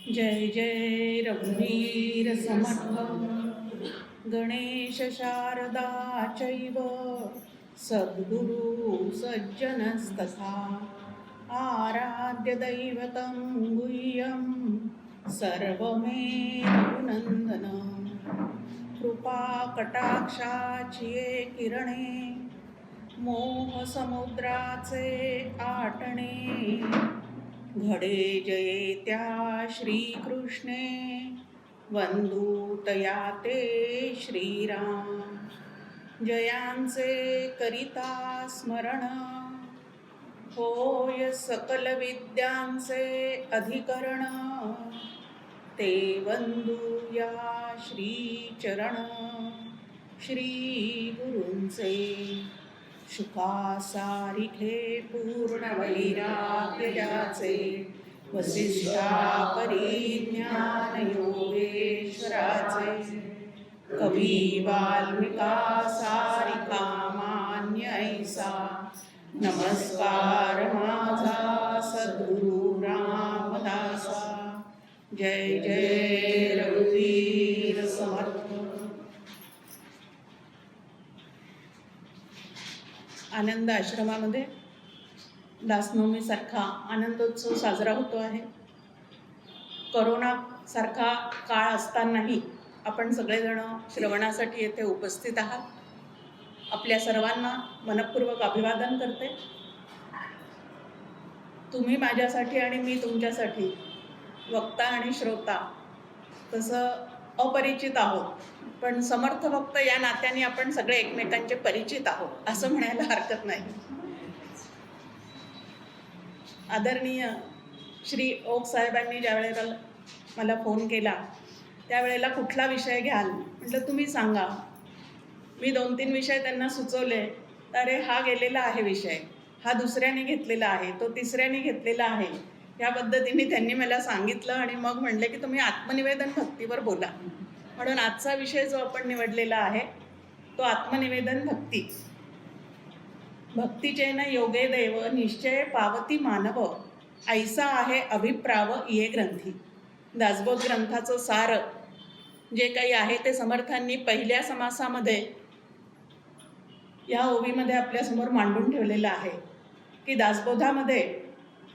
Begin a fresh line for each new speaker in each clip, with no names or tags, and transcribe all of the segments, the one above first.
जय जय रघुवीर समर्थ गणेश शारदा चैव सद्गुरु सज्जनस्तथा आराध्य दैवतं गुह्यं सर्वमे रघुनंदन कृपा कटाक्षाची किरणे मोह समुद्राचे आटणे घडे जये त्या श्रीकृष्णे वंदूतया ते श्रीराम जयांचे करिता स्मरण होय सकल विद्यांचे अधिकरण ते वंदूया श्रीचरण श्री गुरूंचे शुकासारिखे पूर्ण वैराग्य ज्याचे वसिष्ठा परिज्ञान योगेश्वराचे कवी वाल्मिका सारिका मान्य ऐसा नमस्कार माझा सद्गुरु रामदासा जय जय रघुवीर समर्थ. आनंद आश्रमामध्ये दासनवमीसारखा आनंदोत्सव साजरा होतो आहे. करोनासारखा काळ असतानाही आपण सगळेजण श्रवणासाठी येथे उपस्थित आहात. आपल्या सर्वांना मनपूर्वक अभिवादन करते. तुम्ही माझ्यासाठी आणि मी तुमच्यासाठी वक्ता आणि श्रोता तसं अपरिचित आहोत, पण समर्थ भक्त या नात्याने आपण सगळे एकमेकांचे परिचित आहोत असं म्हणायला हरकत नाही. आदरणीय श्री ओक साहेबांनी ज्या वेळेला मला फोन केला त्यावेळेला कुठला विषय घ्याल म्हटलं तुम्ही सांगा. मी 2-3 विषय त्यांना सुचवले. अरे हा गेलेला आहे विषय, हा दुसऱ्याने घेतलेला आहे, तो तिसऱ्याने घेतलेला आहे. या पद्धतीने त्यांनी मला सांगितलं आणि मग म्हणले की तुम्ही आत्मनिवेदन भक्तीवर बोला. म्हणून आजचा विषय जो आपण निवडलेला आहे तो आत्मनिवेदन भक्ती. भक्तीचेन योगे देव निश्चय पावती मानव ऐसा आहे अभिप्राव ये ग्रंथी. दासबोध ग्रंथाचं सार जे काही आहे ते समर्थांनी पहिल्या समासामध्ये या ओवीमध्ये आपल्यासमोर मांडून ठेवलेलं आहे की दासबोधामध्ये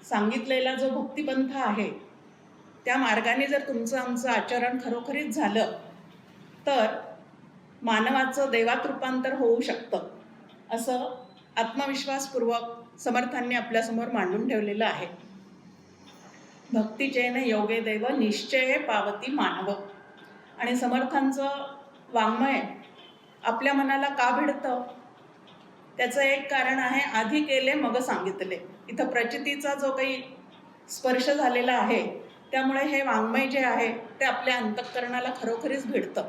सांगितलेला जो भक्तिपंथ आहे त्या मार्गाने जर तुमचं आमचं आचरण खरोखरीच झालं तर मानवाचं देवात रूपांतर होऊ शकतं असं आत्मविश्वासपूर्वक समर्थांनी आपल्यासमोर मांडून ठेवलेलं आहे. भक्तीचेन योगे देव निश्चय पावती मानव. आणि समर्थांचं वाङ्मय आपल्या मनाला का भिडतं त्याचं एक कारण आहे आधी केले मग सांगितले. इथं प्रचितीचा जो काही स्पर्श झालेला आहे त्यामुळे हे वाङ्मय जे आहे ते आपल्या अंतःकरणाला खरोखरीच भिडतं.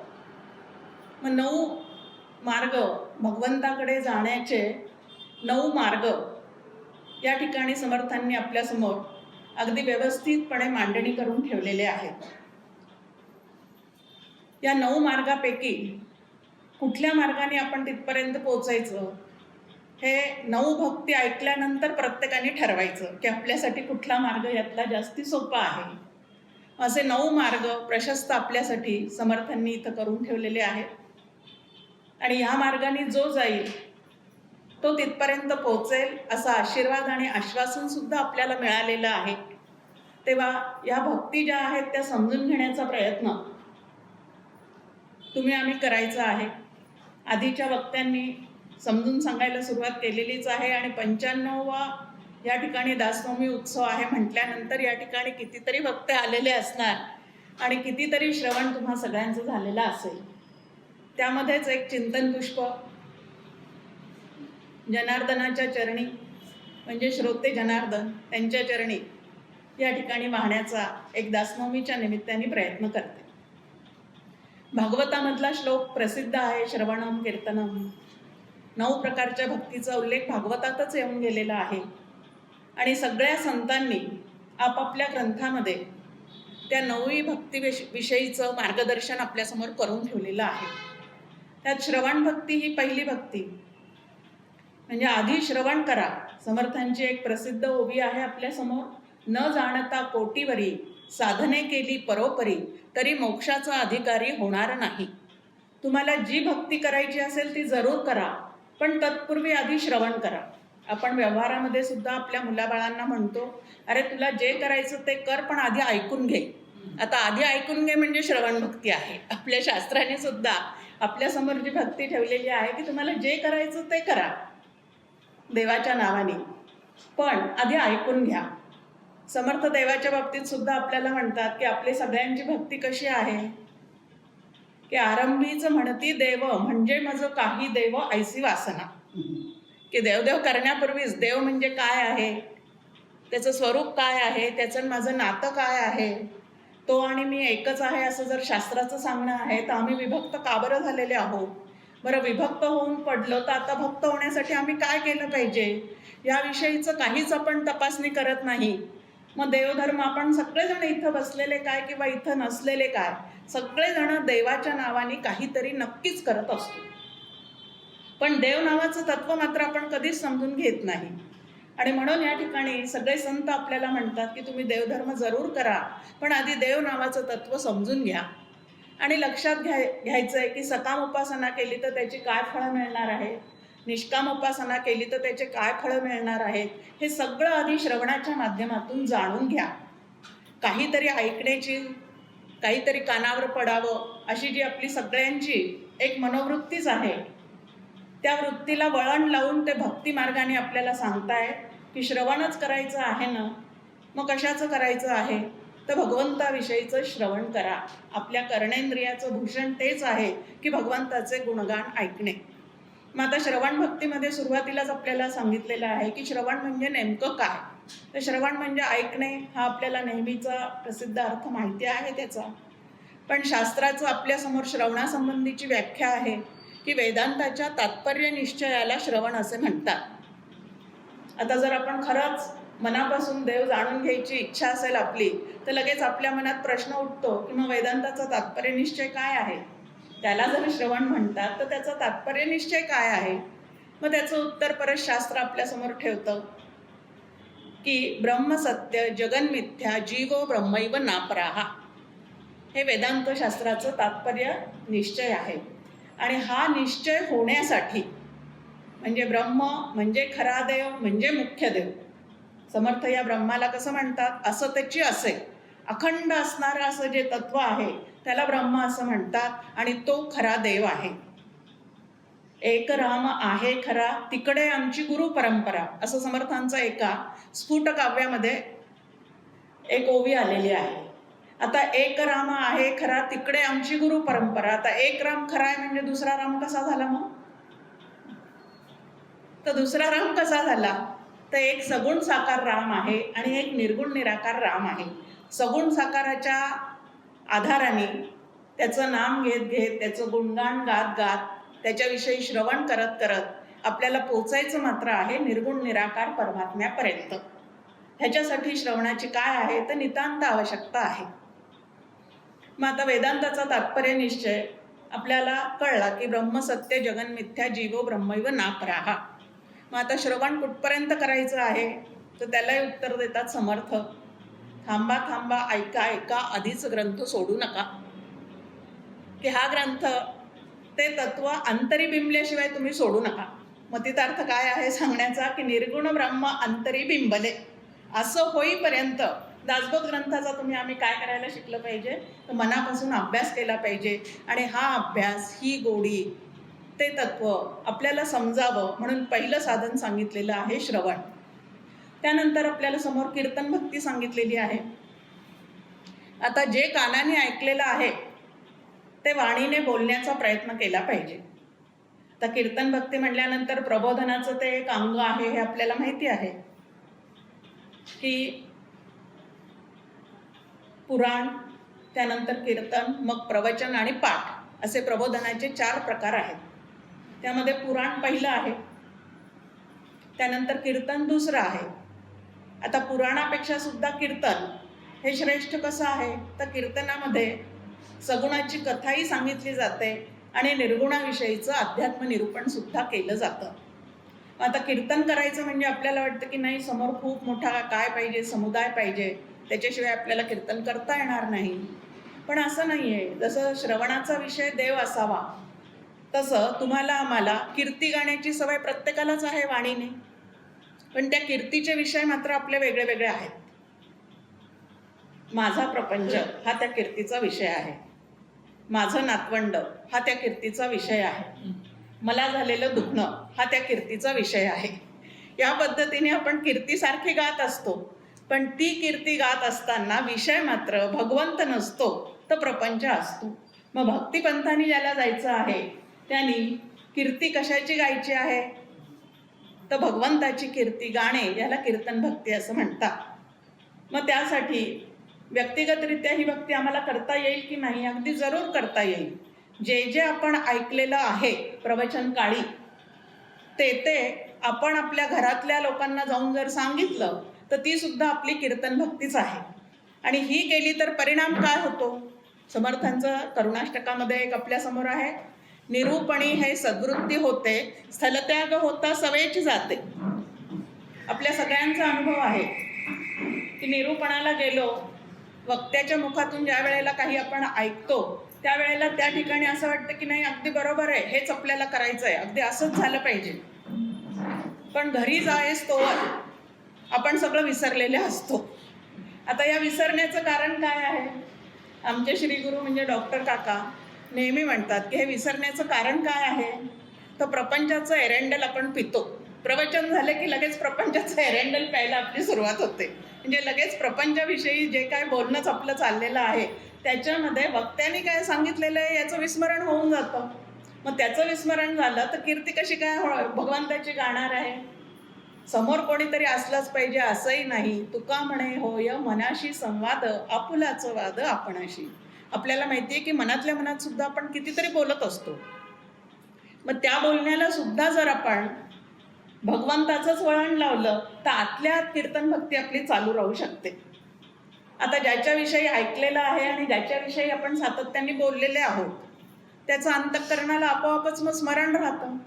मग 9 मार्ग भगवंताकडे जाण्याचे 9 मार्ग या ठिकाणी समर्थांनी आपल्यासमोर अगदी व्यवस्थितपणे मांडणी करून ठेवलेले आहेत. या 9 मार्गापैकी कुठल्या मार्गाने आपण तिथपर्यंत पोचायचं हे 9 भक्ती ऐकल्यानंतर प्रत्येकाने ठरवायचं की आपल्यासाठी कुठला मार्ग यातला जास्ती सोपा आहे. असे 9 मार्ग प्रशस्त आपल्यासाठी समर्थांनी इथं करून ठेवलेले आहेत. आणि ह्या मार्गाने जो जाईल तो तिथपर्यंत पोहोचेल असा आशीर्वाद आणि आश्वासन सुद्धा आपल्याला मिळालेलं आहे. तेव्हा या भक्ती ज्या आहेत त्या समजून घेण्याचा प्रयत्न तुम्ही आम्ही करायचा आहे. आधीच्या वक्त्यांनी समजून सांगायला सुरुवात केलेलीच आहे आणि 95वा या ठिकाणी दासनवमी उत्सव आहे म्हटल्यानंतर या ठिकाणी कितीतरी वक्ते आलेले असणार आणि कितीतरी श्रवण तुम्हा सगळ्यांचं झालेलं असेल. त्यामध्येच एक चिंतन पुष्प जनार्दनाच्या चरणी म्हणजे श्रोते जनार्दन त्यांच्या चरणी या ठिकाणी वाहण्याचा एक दासनवमीच्या निमित्ताने प्रयत्न करते. भागवतामधला श्लोक प्रसिद्ध आहे श्रवणम कीर्तनम. 9 प्रकारच्या भक्तीचा उल्लेख भागवतातच येऊन गेलेला आहे आणि सगळ्या संतांनी आपापल्या ग्रंथामध्ये त्या 9 भक्तीविषयीचं मार्गदर्शन आपल्यासमोर करून ठेवलेलं आहे. त्यात श्रवण भक्ती ही पहिली भक्ती म्हणजे आधी श्रवण करा. समर्थांची एक प्रसिद्ध ओवी आहे आपल्यासमोर न जाणता कोटीवरी, साधने केली परोपरी, तरी मोक्षाचा अधिकारी होणार नाही. तुम्हाला जी भक्ती करायची असेल ती जरूर करा, पण तत्पूर्वी आधी श्रवण करा. आपण व्यवहारामध्ये सुद्धा आपल्या मुलाबाळांना म्हणतो, अरे तुला जे करायचं ते कर, पण आधी ऐकून घे. आता आधी ऐकून घे म्हणजे श्रवण भक्ती आहे. आपल्या शास्त्राने सुद्धा आपल्यासमोर जी भक्ती ठेवलेली आहे की तुम्हाला जे करायचं ते करा देवाच्या नावाने, पण आधी ऐकून घ्या. समर्थ देवाच्या बाबतीत सुद्धा आपल्याला म्हणतात की आपली सगळ्यांची भक्ती कशी आहे की आरंभीच म्हणती देव म्हणजे मज काही देव ऐसी वासना. की देवदेव करण्यापूर्वीच देव म्हणजे काय आहे, त्याचं स्वरूप काय आहे, त्याचं माझं नातं काय आहे, तो आणि मी एकच आहे असं जर शास्त्राचं सांगणं आहे तर आम्ही विभक्त का बरं झालेले आहोत. बरं, विभक्त होऊन पडलं तर आता भक्त होण्यासाठी आम्ही काय केलं पाहिजे याविषयीचं काहीच आपण तपासणी करत नाही. मग देवधर्म आपण सगळेजण इथं बसलेले काय किंवा इथं नसलेले काय, सगळेजण देवाच्या नावाने काहीतरी नक्कीच करत असतो, पण देव नावाचं तत्व मात्र आपण कधीच समजून घेत नाही. आणि म्हणून या ठिकाणी सगळे संत आपल्याला म्हणतात की तुम्ही देवधर्म जरूर करा, पण आधी देव नावाचं तत्व समजून घ्या. आणि लक्षात घ्यायचं आहे की सकाम उपासना केली तर त्याची काय फळं मिळणार आहे, निष्काम उपासना केली तर त्याचे काय फळं मिळणार आहेत, हे सगळं आधी श्रवणाच्या माध्यमातून जाणून घ्या. काहीतरी ऐकण्याची, काहीतरी कानावर पडावं अशी जी आपली सगळ्यांची एक मनोवृत्तीच आहे, त्या वृत्तीला वळण लावून ते भक्ती मार्गाने आपल्याला सांगताय की श्रवणच करायचं आहे ना. मग कशाचं करायचं आहे तर भगवंताविषयीचं श्रवण करा. आपल्या कर्णेंद्रियाचं भूषण तेच आहे की भगवंताचे गुणगान ऐकणे. मग आता श्रवण भक्तीमध्ये सुरुवातीलाच आपल्याला सांगितलेलं आहे की श्रवण म्हणजे नेमकं काय. तर श्रवण म्हणजे ऐकणे हा आपल्याला नेहमीचा प्रसिद्ध अर्थ माहिती आहे त्याचा, पण शास्त्राचं आपल्यासमोर श्रवणासंबंधीची व्याख्या आहे की वेदांताच्या तात्पर्य निश्चयाला श्रवण असे म्हणतात. आता जर आपण खरंच मनापासून देव जाणून घ्यायची इच्छा असेल आपली, तर लगेच आपल्या मनात प्रश्न उठतो की मग वेदांताचा तात्पर्य निश्चय काय आहे. त्याला जर श्रवण म्हणतात तर त्याचा तात्पर्य निश्चय काय आहे. मग त्याचं उत्तर परत शास्त्र आपल्यासमोर ठेवतं की ब्रह्मसत्य जगन्मिथ्या जीवो ब्रह्मैव नापराहा. हे वेदांत शास्त्राचं तात्पर्य निश्चय आहे. आणि हा निश्चय होण्यासाठी म्हणजे ब्रह्म म्हणजे खरा देव म्हणजे मुख्य देव. समर्थ या ब्रह्माला कसं म्हणतात, असं त्याची असे अखंड असणारं असं जे तत्व आहे त्याला ब्रह्म असं म्हणतात, आणि तो खरा देव आहे. एक राम आहे खरा तिकडे आमची गुरु परंपरा, असं समर्थांचं एका स्फुट काव्यामध्ये एक ओवी आलेली आहे. आता एक राम आहे खरा तिकडे आमची गुरु परंपरा. आता एक राम खरा आहे म्हणजे दुसरा राम कसा झाला मग, तर दुसरा राम कसा झाला तर एक सगुण साकार राम आहे आणि एक निर्गुण निराकार राम आहे. सगुण साकाराच्या आधाराने त्याचं नाम घेत घेत त्याचं गुणगान गात गात त्याच्याविषयी श्रवण करत करत आपल्याला पोचायचं मात्र आहे निर्गुण निराकार परमात्म्यापर्यंत. ह्याच्यासाठी श्रवणाची काय आहे तर नितांत आवश्यकता आहे. मग आता वेदांताचा तात्पर्य निश्चय आपल्याला कळला की ब्रह्मसत्य जगन्मिथ्या जीवो ब्रह्मैव नापराहा. मग आता श्रवण कुठपर्यंत करायचं आहे तर त्यालाही उत्तर देतात समर्थ, थांबा थांबा ऐका ऐका आधीच ग्रंथ सोडू नका. की हा ग्रंथ ते तत्व अंतरी बिंबल्याशिवाय तुम्ही सोडू नका. मग तिचा अर्थ काय आहे सांगण्याचा की निर्गुण ब्रह्म अंतरी बिंबले, असं होईपर्यंत दासबोध ग्रंथाचा आम्ही काय करायला शिकलं पाहिजे तर मनापासून अभ्यास केला पाहिजे. आणि हा अभ्यास ही गोडी ते तत्व आपल्याला समजावं म्हणून पहिलं साधन सांगितलेलं आहे श्रवण. त्यानंतर आपल्याला समोर कीर्तन भक्ती सांगितलेली आहे. आता जे कानाने ऐकलेलं आहे ते वाणीने बोलण्याचा प्रयत्न केला पाहिजे. आता कीर्तन भक्ती म्हटल्यानंतर प्रबोधनाचं ते एक अंग आहे हे आपल्याला माहिती आहे की पुराण, त्यानंतर कीर्तन, मग प्रवचन आणि पाठ असे प्रबोधनाचे 4 प्रकार आहेत. त्यामध्ये पुराण पहिलं आहे, त्यानंतर कीर्तन दुसरं आहे. आता पुराणापेक्षा सुद्धा कीर्तन हे श्रेष्ठ कसं आहे तर कीर्तनामध्ये सगुणाची कथाही सांगितली जाते आणि निर्गुणाविषयीचं अध्यात्म निरूपण सुद्धा केलं जातं. आता कीर्तन करायचं म्हणजे आपल्याला वाटतं की नाही, समोर खूप मोठा काय पाहिजे, समुदाय पाहिजे, त्याच्याशिवाय आपल्याला कीर्तन करता येणार नाही. पण असं नाही आहे. जसं श्रवणाचा विषय देव असावा, तसं तुम्हाला आम्हाला कीर्ती गाण्याची सवय प्रत्येकालाच आहे वाणीने. पण त्या कीर्तीचे विषय मात्र आपले वेगळे वेगळे आहेत. माझा प्रपंच हा त्या कीर्तीचा विषय आहे. माझं नातवंड हा त्या कीर्तीचा विषय आहे. मला झालेलं दुखणं हा त्या कीर्तीचा विषय आहे. या पद्धतीने आपण कीर्तीसारखी गात असतो. पण ती कीर्ती गात असताना विषय मात्र भगवंत नसतो, तर प्रपंच असतो. मग भक्तिपंथाने ज्याला जायचं आहे त्यांनी कीर्ती कशाची गायची आहे, तर भगवंताची कीर्ती गाणे याला कीर्तन भक्ती असं म्हणतात. मग त्यासाठी व्यक्तिगतरित्या ही भक्ती आम्हाला करता येईल की नाही? अगदी जरूर करता येईल. जे जे आपण ऐकलेलं आहे प्रवचन काळी, ते आपण आपल्या घरातल्या लोकांना जाऊन जर सांगितलं तर ती सुद्धा आपली कीर्तन भक्तीच आहे. आणि ही केली तर परिणाम काय होतो? समर्थांचं करुणाष्टकामध्ये एक आपल्यासमोर आहे, निरूपणी हे सद्वृत्ती होते, स्थलत्याग होता सवेच जाते. आपल्या सगळ्यांचा अनुभव आहे की निरूपणाला गेलो, वक्त्याच्या मुखातून ज्या वेळेला काही आपण ऐकतो त्यावेळेला त्या ठिकाणी असं वाटतं की नाही, अगदी बरोबर आहे, हेच आपल्याला करायचं आहे, अगदी असंच झालं पाहिजे. पण घरी जायस तोवर आपण सगळं विसरलेले असतो. आता या विसरण्याचं कारण काय आहे? आमचे श्रीगुरू म्हणजे डॉक्टर काका नेहमी म्हणतात की हे विसरण्याचं कारण काय आहे, तर प्रपंचाचं एरेंडल आपण पितो. प्रवचन झाले की लगेच प्रपंचाचं एरेंडल प्यायला आपली सुरुवात होते. म्हणजे लगेच प्रपंचाविषयी जे काय बोलणंच आपलं चाललेलं आहे त्याच्यामध्ये वक्त्यांनी काय सांगितलेलं आहे याचं विस्मरण होऊन जातं. मग त्याचं विस्मरण झालं तर कीर्ती कशी काय भगवंताची गाणार आहे? समोर कोणीतरी असलंच पाहिजे असंही नाही. तुका म्हणे होय मनाशी संवाद, आपुलाचं वाद आपणाशी. आपल्याला माहिती आहे की मनातल्या मनात सुद्धा आपण कितीतरी बोलत असतो. मग त्या बोलण्याला सुद्धा जर आपण भगवंताचंच वळण लावलं तर आतल्या आत कीर्तन भक्ती आपली चालू राहू शकते. आता ज्याच्याविषयी ऐकलेलं आहे आणि ज्याच्याविषयी आपण सातत्याने बोललेले आहोत त्याचं अंतःकरणाला आपोआपच मग स्मरण राहतं.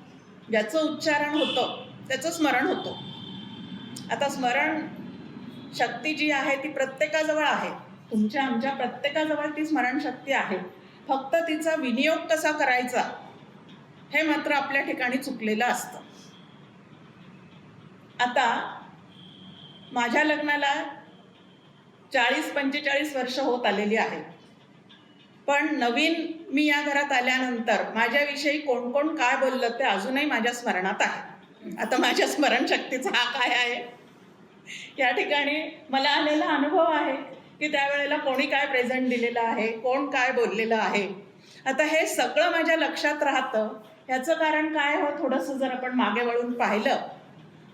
ज्याचं उच्चारण होतं त्याचं स्मरण होतं. आता स्मरण शक्ती जी आहे ती प्रत्येकाजवळ आहे. तुमच्या आमच्या प्रत्येकाजवळ ती स्मरणशक्ती आहे. फक्त तिचा विनियोग कसा करायचा हे मात्र आपल्या ठिकाणी चुकलेलं असतं. आता माझ्या लग्नाला 40-45 वर्ष होत आलेली आहेत. पण नवीन मी या घरात आल्यानंतर माझ्याविषयी कोण कोण काय बोललं ते अजूनही माझ्या स्मरणात आहे. आता माझ्या स्मरणशक्तीचा हा काय आहे? या ठिकाणी मला आलेला अनुभव आहे की त्यावेळेला कोणी काय प्रेझेंट दिलेलं आहे, कोण काय बोललेलं आहे. आता हे सगळं माझ्या लक्षात राहतं. ह्याचं कारण काय हो? थोडंसं जर आपण मागे वळून पाहिलं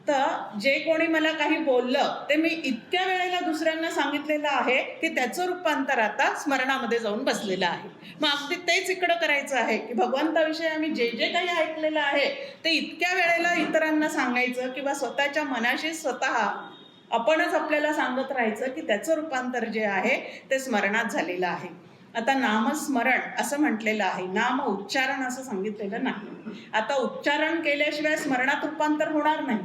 तर जे कोणी मला काही बोललं ते मी इतक्या वेळेला दुसऱ्यांना सांगितलेलं आहे की त्याचं रूपांतर आता स्मरणामध्ये जाऊन बसलेलं आहे. मग अगदी तेच इकडं करायचं आहे की भगवंताविषयी आम्ही जे जे काही ऐकलेलं आहे ते इतक्या वेळेला इतरांना सांगायचं किंवा स्वतःच्या मनाशी स्वतः आपणच आपल्याला सांगत राहायचं की त्याचं रूपांतर जे आहे ते स्मरणात झालेलं आहे. आता नामस्मरण असं म्हटलेलं आहे, नाम उच्चारण असं सांगितलेलं नाही. आता उच्चारण केल्याशिवाय स्मरणात रूपांतर होणार नाही.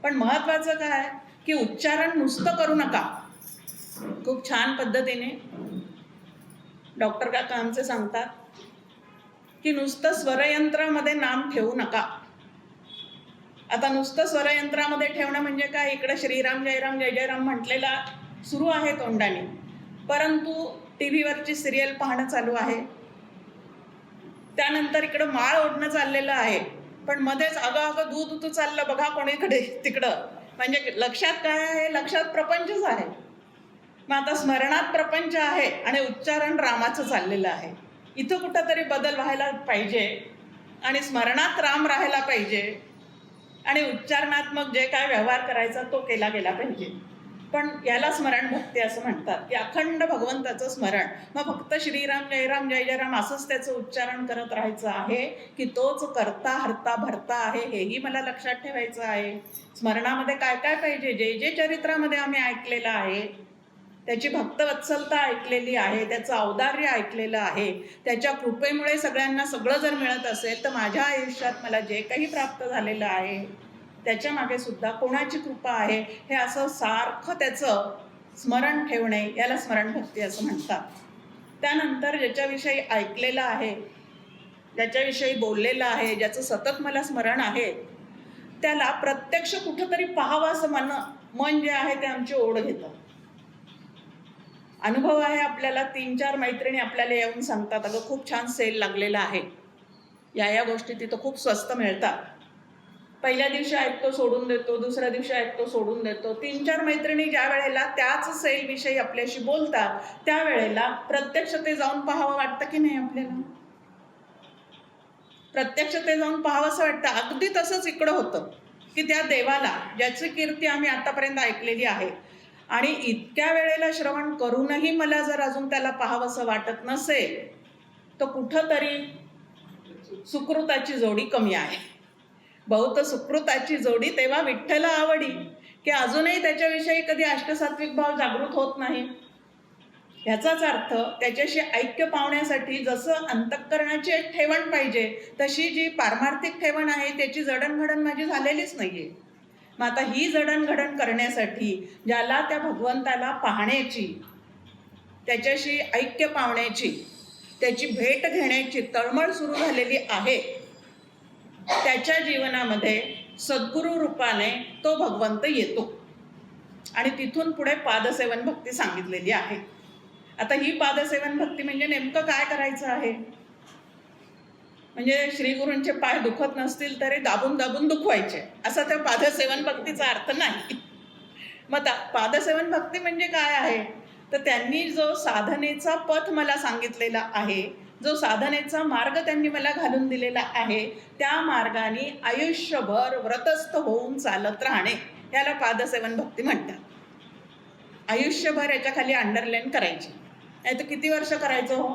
पण महत्त्वाचं काय की उच्चारण नुसतं करू नका. खूप छान पद्धतीने डॉक्टर काका आमचे सांगतात की नुसतं स्वरयंत्रामध्ये नाम ठेवू नका. आता नुसतं स्वरयंत्रामध्ये ठेवणं म्हणजे काय? इकडं श्रीराम जयराम जय जयराम म्हटलेला सुरू आहे तोंडाने, परंतु टी व्हीवरची सिरियल पाहणं चालू आहे, त्यानंतर इकडं माळ ओढणं चाललेलं आहे, पण मध्येच अगं दूध उतू चाललं बघा कोणीकडे तिकडं. म्हणजे लक्षात काय आहे? लक्षात प्रपंचच आहे. मग आता स्मरणात प्रपंच आहे आणि उच्चारण रामाचं चाललेलं आहे. इथं कुठंतरी बदल व्हायला पाहिजे आणि स्मरणात राम राहायला पाहिजे आणि उच्चारणात मग जे काय व्यवहार करायचा तो केला गेला पाहिजे. पण याला स्मरण भक्ती असं म्हणतात की अखंड भगवंताचं स्मरण. मग फक्त श्रीराम जयराम जय जयराम असंच त्याचं उच्चारण करत राहायचं आहे की तोच करता हरता भरता आहे हेही मला लक्षात ठेवायचं आहे. स्मरणामध्ये काय काय पाहिजे? जे जे चरित्रामध्ये आम्ही ऐकलेलं आहे त्याची भक्तवत्सलता ऐकलेली आहे, त्याचं औदार्य ऐकलेलं आहे, त्याच्या कृपेमुळे सगळ्यांना सगळं जर मिळत असेल तर माझ्या आयुष्यात मला जे काही प्राप्त झालेलं आहे त्याच्या मागे सुद्धा कोणाची कृपा आहे हे असं सारखं त्याचं स्मरण ठेवणे याला स्मरण भक्ती असं म्हणतात. त्यानंतर ज्याच्याविषयी ऐकलेलं आहे, ज्याच्याविषयी बोललेलं आहे, ज्याचं सतत मला स्मरण आहे, त्याला प्रत्यक्ष कुठंतरी पाहावं असं मन जे आहे ते आमची ओढ घेतं. अनुभव आहे आपल्याला, 3-4 मैत्रिणी आपल्याला येऊन सांगतात, अगं खूप छान सेल लागलेला आहे, या गोष्टी तिथं खूप स्वस्त मिळतात. पहिल्या दिवशी ऐकतो सोडून देतो, दुसऱ्या दिवशी ऐकतो सोडून देतो. 3-4 मैत्रिणी ज्या वेळेला त्याच सेलविषयी आपल्याशी बोलतात त्यावेळेला प्रत्यक्ष ते जाऊन पाहावं वाटतं की नाही आपल्याला? प्रत्यक्ष ते जाऊन पाहावं असं वाटतं. अगदी तसंच इकडं होतं की त्या देवाला ज्याची कीर्ती आम्ही आतापर्यंत ऐकलेली आहे आणि इतक्या वेळेला श्रवण करूनही मला जर अजून त्याला पाहावंसं वाटत नसेल तर कुठंतरी सुकृताची जोडी कमी आहे. बहुत सुकृताची जोडी तेव्हा विठ्ठल आवडी, की अजूनही त्याच्याविषयी कधी अष्टसात्विक भाव जागृत होत नाही. ह्याचाच अर्थ त्याच्याशी ऐक्य पावण्यासाठी जसं अंतःकरणाची एक ठेवण पाहिजे तशी जी पारमार्थिक ठेवण आहे त्याची जडणघडण माझी झालेलीच नाहीये. मग आता ही जडणघडण करण्यासाठी ज्याला त्या भगवंताला पाहण्याची, त्याच्याशी ऐक्य पावण्याची, त्याची भेट घेण्याची तळमळ सुरू झालेली आहे, त्याच्या जीवनामध्ये सद्गुरू रूपाने तो भगवंत येतो आणि तिथून पुढे पादसेवन भक्ती सांगितलेली आहे. आता ही पादसेवन भक्ती म्हणजे नेमकं काय करायचं आहे? म्हणजे श्रीगुरूंचे पाय दुखत नसतील तरी दाबून दाबून दुखवायचे असा त्या पादसेवन भक्तीचा अर्थ नाही. मग पादसेवन भक्ती म्हणजे काय आहे? तर त्यांनी जो साधनेचा पथ मला सांगितलेला आहे, जो साधनेचा मार्ग त्यांनी मला घालून दिलेला आहे, त्या मार्गाने आयुष्यभर व्रतस्थ होऊन चालत राहणे याला पादसेवन भक्ती म्हणतात. आयुष्यभर याच्या खाली अंडरलाईन करायची. नाही तर किती वर्ष करायचं हो?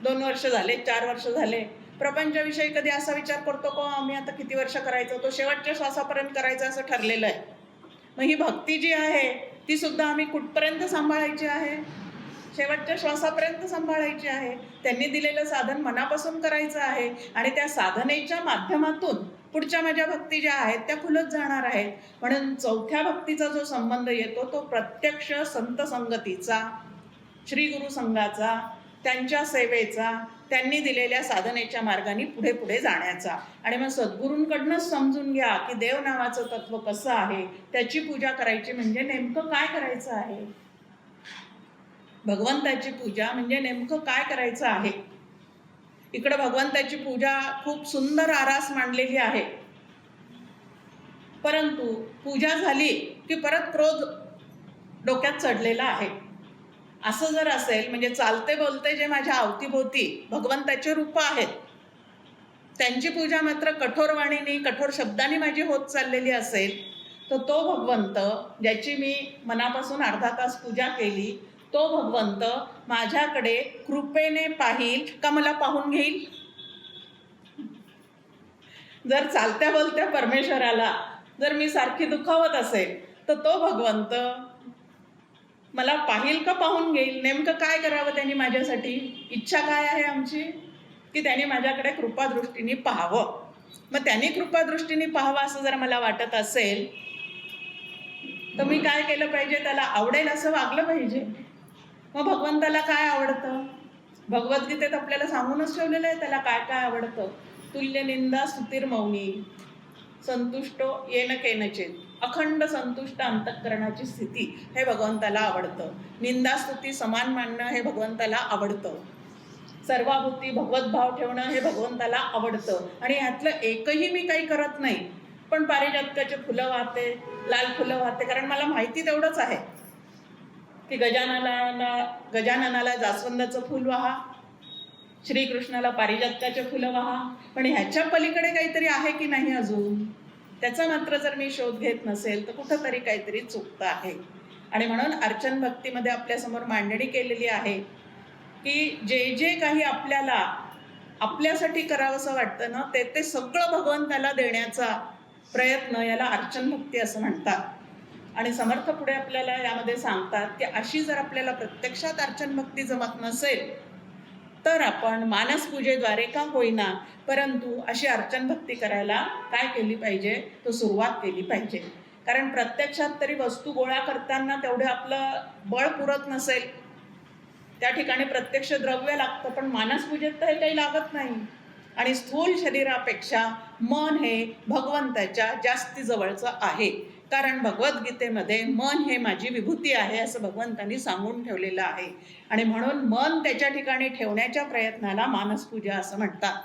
2 वर्ष झाले, 4 वर्ष झाले. प्रपंचाविषयी कधी असा विचार करतो का आम्ही आता किती वर्ष करायचं? तो शेवटच्या श्वासापर्यंत करायचं असं ठरलेलं आहे. मग ही भक्ती जी आहे ती सुद्धा आम्ही कुठपर्यंत सांभाळायची आहे? शेवटच्या श्वासापर्यंत सांभाळायची आहे. त्यांनी दिलेलं साधन मनापासून करायचं आहे आणि त्या साधनेच्या माध्यमातून पुढच्या माझ्या भक्ती ज्या आहेत त्या खुलत जाणार आहेत. म्हणून चौथ्या भक्तीचा जो संबंध येतो तो प्रत्यक्ष संत संगतीचा, श्री गुरु संघाचा, त्यांच्या सेवेचा, त्यांनी दिलेल्या साधनेच्या मार्गाने पुढे पुढे जाण्याचा. आणि मग सद्गुरूंकडनंच समजून घ्या की देव नावाचं तत्व कसं आहे, त्याची पूजा करायची म्हणजे नेमकं काय करायचं आहे. भगवंताची पूजा म्हणजे नेमकं काय करायचं आहे. इकडं भगवंताची पूजा खूप सुंदर आरास मांडलेली आहे, परंतु पूजा झाली की परत क्रोध डोक्यात चढलेला आहे. असं जर असेल म्हणजे चालते बोलते जे माझ्या अवतीभोवती भगवंताचे रूप आहेत त्यांची पूजा मात्र कठोर वाणीने, कठोर शब्दांनी माझी होत चाललेली असेल तर तो भगवंत ज्याची मी मनापासून अर्धा तास पूजा केली, तो भगवंत माझ्याकडे कृपेने पाहिल का मला पाहून घेईल? जर चालत्या बोलत्या परमेश्वराला जर मी सारखी दुखावत असेल तर तो भगवंत मला पाहिल का पाहून घेईल? नेमकं काय करावं त्यांनी माझ्यासाठी? इच्छा काय आहे आमची? की त्यांनी माझ्याकडे कृपादृष्टीने पाहावं. मग त्यांनी कृपादृष्टीने पाहावं असं जर मला वाटत असेल तर मी काय केलं पाहिजे? त्याला आवडेल असं वागलं पाहिजे. मग भगवंताला काय आवडतं? भगवद्गीतेत आपल्याला सांगूनच ठेवलेलं आहे त्याला काय काय आवडतं. तुल्य निंदा स्तुतिर्मौनी, संतुष्टो येन केनचित, अखंड संतुष्ट अंतःकरणाची स्थिती हे भगवंताला आवडतं. निंदास्तुती समान मानणं हे भगवंताला आवडतं. सर्वाभूती भगवत भाव ठेवणं हे भगवंताला आवडतं. आणि ह्यातलं एकही मी काही करत नाही, पण पारिजातकाचे फुलं वाहते, लाल फुलं वाहते, कारण मला माहिती तेवढंच आहे की गजाननाला जास्वंदाचं फुल वाहा, श्रीकृष्णाला पारिजातकाचे फुलं वाहा, पण ह्याच्या पलीकडे काहीतरी आहे की नाही अजून, त्याचा मात्र जर मी शोध घेत नसेल तर कुठंतरी काहीतरी चुकतं आहे. आणि म्हणून अर्चन भक्तीमध्ये आपल्यासमोर मांडणी केलेली आहे की जे जे काही आपल्याला आपल्यासाठी करावंसं वाटतं ना ते सगळं भगवंताला देण्याचा प्रयत्न याला अर्चन भक्ती असं म्हणतात. आणि समर्थ पुढे आपल्याला यामध्ये सांगतात की अशी जर आपल्याला प्रत्यक्षात अर्चन भक्ती जमत नसेल तर आपण मानसपूजेद्वारे का होईना परंतु अशी अर्चन भक्ती करायला काय केली पाहिजे, तर सुरुवात केली पाहिजे. कारण प्रत्यक्षात तरी वस्तू गोळा करताना तेवढे आपलं बळ पुरत नसेल, त्या ठिकाणी प्रत्यक्ष द्रव्य लागतं, पण मानसपूजेत तर हे काही लागत नाही. आणि स्थूल शरीरापेक्षा मन हे भगवंताच्या जास्ती जवळचं आहे. कारण भगवद्गीतेमध्ये मन हे माझी विभूती आहे असं भगवंतांनी सांगून ठेवलेलं आहे. आणि म्हणून मन त्याच्या ठिकाणी ठेवण्याच्या प्रयत्नाला मानसपूजा असं म्हणतात.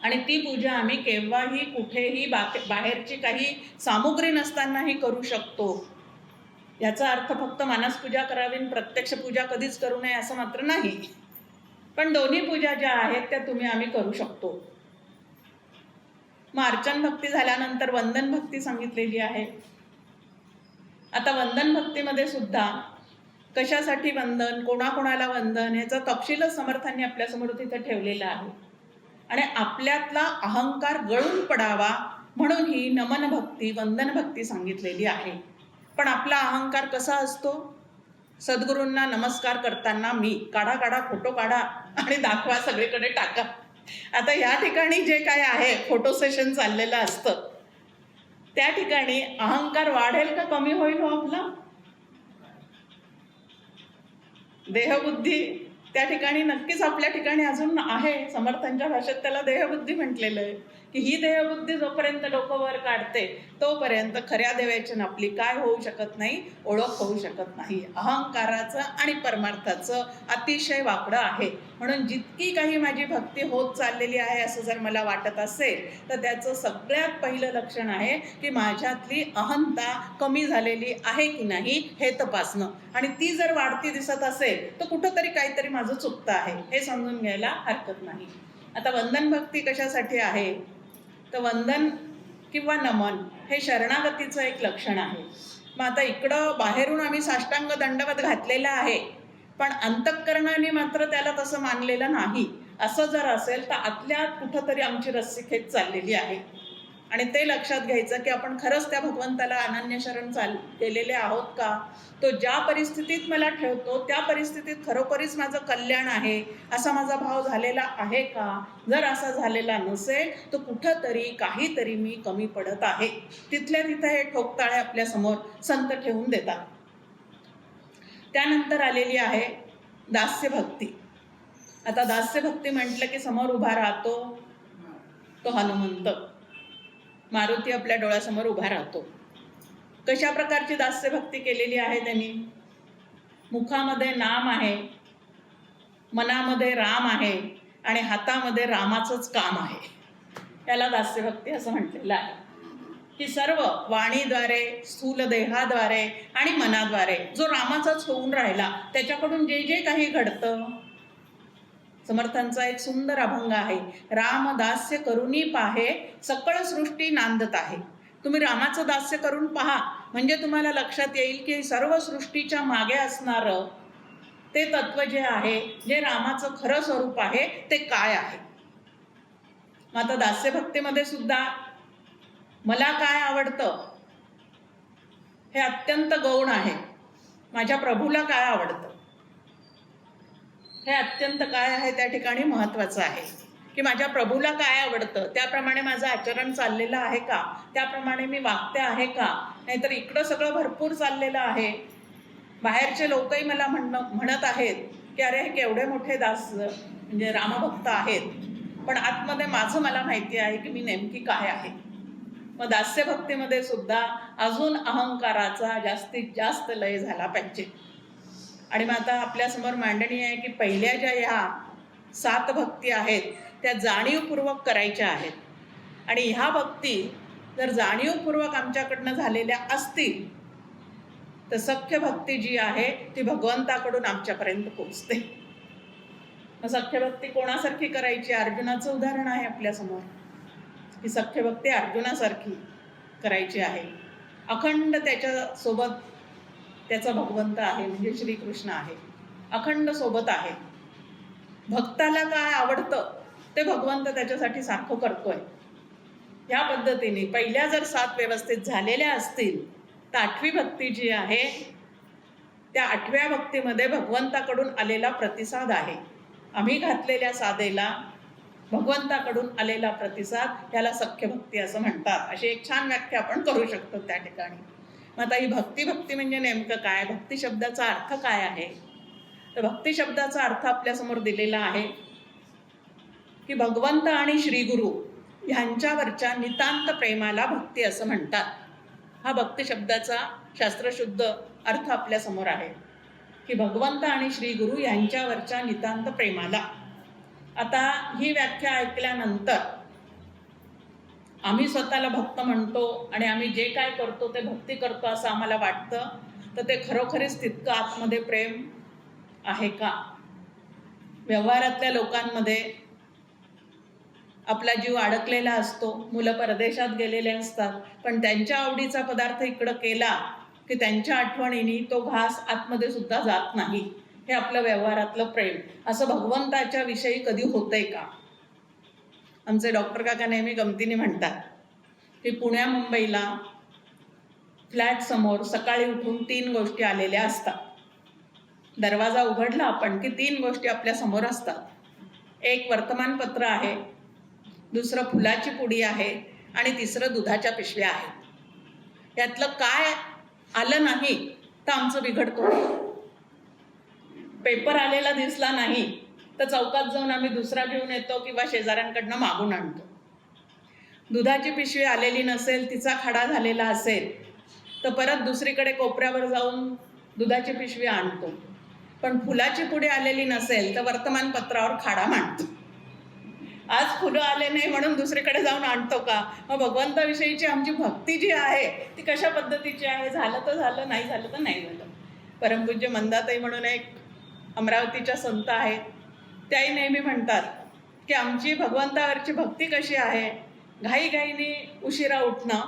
आणि ती पूजा आम्ही केव्हाही कुठेही बाहेरची काही सामुग्री नसतानाही करू शकतो. याचा अर्थ फक्त मानसपूजा करावी आणि प्रत्यक्ष पूजा कधीच करू नये असं मात्र नाही. पण दोन्ही पूजा ज्या आहेत त्या आम्ही करू शकतो. मग अर्चन भक्ती झाल्यानंतर वंदन भक्ती सांगितलेली आहे. आता वंदन भक्तीमध्ये सुद्धा कशासाठी वंदन, कोणाकोणाला वंदन, याचा तपशीलच समर्थांनी आपल्यासमोर तिथं ठेवलेला आहे. आणि आपल्यातला अहंकार गळून पडावा म्हणून ही नमन भक्ती, वंदन भक्ती सांगितलेली आहे. पण आपला अहंकार कसा असतो? सद्गुरूंना नमस्कार करताना मी काढा फोटो काढा आणि दाखवा, सगळीकडे टाका. आता या ठिकाणी जे काय आहे फोटो सेशन चाललेलं असतं, त्या ठिकाणी अहंकार वाढेल का कमी होईल हो आपला? देहबुद्धी त्या ठिकाणी नक्कीच आपल्या ठिकाणी अजून आहे. समर्थांच्या भाषेत त्याला देहबुद्धी म्हटलेलं आहे की ही देहबुद्धी जोपर्यंत डोकं वर काढते तोपर्यंत खऱ्या देवाची आपली काय होऊ शकत नाही, ओळख होऊ शकत नाही. अहंकाराचं आणि परमार्थाचं अतिशय वाकडं आहे. म्हणून जितकी काही माझी भक्ती होत चाललेली आहे असं जर मला वाटत असेल तर त्याचं सगळ्यात पहिलं लक्षण आहे की माझ्यातली अहंता कमी झालेली आहे की नाही हे तपासणं. आणि ती जर वाढती दिसत असेल तर कुठंतरी काहीतरी माझं चुकतं आहे हे समजून घ्यायला हरकत नाही. आता वंदन भक्ती कशासाठी आहे, तर वंदन किंवा नमन हे शरणागतीचं एक लक्षण आहे. मग आता इकडं बाहेरून आम्ही साष्टांग दंडवत घातलेला आहे, पण अंतःकरणाने मात्र त्याला तसं मानलेलं नाही. असं जर असेल तर आतल्यात कुठंतरी आमची रस्सीखेच चाललेली आहे. आणि ते लक्षात घ्यायचं की आपण खरंच त्या भगवंताला अनन्य शरण केलेले आहोत का? तो ज्या परिस्थितीत मला ठेवतो त्या परिस्थितीत खरोखरीच माझं कल्याण आहे असा माझा भाव झालेला आहे का? जर असा झालेला नसेल तर कुठंतरी काहीतरी मी कमी पडत आहे. तिथल्या तिथं हे ठोकताळे आपल्यासमोर संत ठेवून देतात. त्यानंतर आलेली आहे दास्य भक्ती. आता दास्य भक्ती म्हटलं की समोर उभा राहतो तो हनुमंत, मारुती आपल्या डोळ्यासमोर उभा राहतो. कशा प्रकारची दास्य भक्ती केलेली आहे त्यांनी? मुखामध्ये नाम आहे, मनामध्ये राम आहे आणि हातामध्ये रामाचंच काम आहे. याला दास्य भक्ती असं म्हटलेलं आहे की सर्व वाणीद्वारे, स्थूल देहाद्वारे आणि मनाद्वारे जो रामाचाच होऊन राहिला त्याच्याकडून जे जे काही घडतं. समर्थांचा एक सुंदर अभंग आहे, राम दास्य करुनी पाहे सकळ सृष्टी नांदत आहे. तुम्ही रामाचं दास्य करून पहा म्हणजे तुम्हाला लक्षात येईल की सर्व सृष्टीच्या मागे असणारं ते तत्व जे आहे, जे रामाचं खरं स्वरूप आहे ते काय आहे. मग आता दास्य भक्तीमध्ये सुद्धा मला काय आवडतं हे अत्यंत गौण आहे. माझ्या प्रभूला काय आवडतं हे अत्यंत काय आहे त्या ठिकाणी महत्त्वाचं आहे की माझ्या प्रभूला काय आवडतं त्याप्रमाणे माझं आचरण चाललेलं आहे का, त्याप्रमाणे मी वागते आहे का. नाहीतर इकडं सगळं भरपूर चाललेलं आहे. बाहेरचे लोकही मला म्हणत आहेत की अरे हे केवढे मोठे दास म्हणजे रामभक्त आहेत, पण आतमध्ये माझं मला माहिती आहे की मी नेमकी काय आहे. मग दास्य भक्तीमध्ये सुद्धा अजून अहंकाराचा जास्तीत जास्त लय झाला पाहिजे. आणि मग आता आपल्यासमोर मांडणी आहे की पहिल्या ज्या ह्या 7 भक्ती आहेत त्या जाणीवपूर्वक करायच्या आहेत. आणि ह्या भक्ती जर जाणीवपूर्वक आमच्याकडनं झालेल्या असतील तर सख्य भक्ती जी आहे ती भगवंताकडून आमच्यापर्यंत पोचते. मग सख्य भक्ती कोणासारखी करायची? अर्जुनाचं उदाहरण आहे आपल्यासमोर की सख्य भक्ती अर्जुनासारखी करायची आहे. अखंड त्याच्यासोबत त्याचा भगवंत आहे म्हणजे श्रीकृष्ण आहे, अखंड सोबत आहे. भक्ताला काय आवडतं ते भगवंत त्याच्यासाठी सारखं करतोय. या पद्धतीने पहिल्या जर 7 व्यवस्थित झालेल्या असतील तर 8वी भक्ती जी आहे त्या 8व्या भक्तीमध्ये भगवंताकडून आलेला प्रतिसाद आहे. आम्ही घातलेल्या साधेला भगवंताकडून आलेला प्रतिसाद याला सख्य भक्ती असं म्हणतात. अशी एक छान व्याख्या आपण करू शकतो त्या ठिकाणी. मग आता ही भक्ती म्हणजे नेमकं काय, भक्ती शब्दाचा अर्थ काय आहे? तर भक्ती शब्दाचा अर्थ आपल्यासमोर दिलेला आहे की भगवंत आणि श्रीगुरु ह्यांच्यावरच्या नितांत प्रेमाला भक्ती असं म्हणतात. हा भक्ती शब्दाचा शास्त्रशुद्ध अर्थ आपल्यासमोर आहे की भगवंत आणि श्रीगुरु यांच्यावरच्या नितांत प्रेमाला. आता ही व्याख्या ऐकल्यानंतर आम्ही स्वतःला भक्त म्हणतो आणि आम्ही जे काय करतो ते भक्ती करतो असं आम्हाला वाटतं, तर ते खरोखरीच तितकं आतमध्ये प्रेम आहे का? व्यवहारातल्या लोकांमध्ये आपला जीव अडकलेला असतो, मुलं परदेशात गेलेले असतात, पण त्यांच्या आवडीचा पदार्थ इकडं केला की त्यांच्या आठवणीने तो घास आतमध्ये सुद्धा जात नाही. हे आपलं व्यवहारातलं प्रेम. असं भगवंताच्या विषयी कधी होतंय का? आमचे डॉक्टर काका नेहमी गमतीने म्हणतात की पुण्या मुंबईला फ्लॅटसमोर सकाळी उठून 3 गोष्टी आलेल्या असतात. दरवाजा उघडला आपण की 3 गोष्टी आपल्या समोर असतात. एक वर्तमानपत्र आहे, दुसरं फुलाची पुडी आहे आणि तिसरं दुधाच्या पिशव्या आहेत. यातलं काय आलं नाही तर आमचं बिघडतो. पेपर आलेला दिसला नाही तर चौकात जाऊन आम्ही दुसरा घेऊन येतो किंवा शेजाऱ्यांकडनं मागून आणतो. दुधाची पिशवी आलेली नसेल, तिचा खडा झालेला असेल तर परत दुसरीकडे कोपऱ्यावर जाऊन दुधाची पिशवी आणतो. पण फुलाची पुडी आलेली नसेल तर वर्तमानपत्रावर खाडा मांडतो. आज फुलं आले नाही म्हणून दुसरीकडे जाऊन आणतो का? मग भगवंताविषयीची आमची भक्ती जी आहे ती कशा पद्धतीची आहे? झालं तर झालं, नाही झालं तर नाही झालं. परमपूज्य मंदाताई म्हणून एक अमरावतीच्या संत आहेत, त्याही नेहमी म्हणतात की आमची भगवंतावरची भक्ती कशी आहे? घाईघाईने उशिरा उठणं,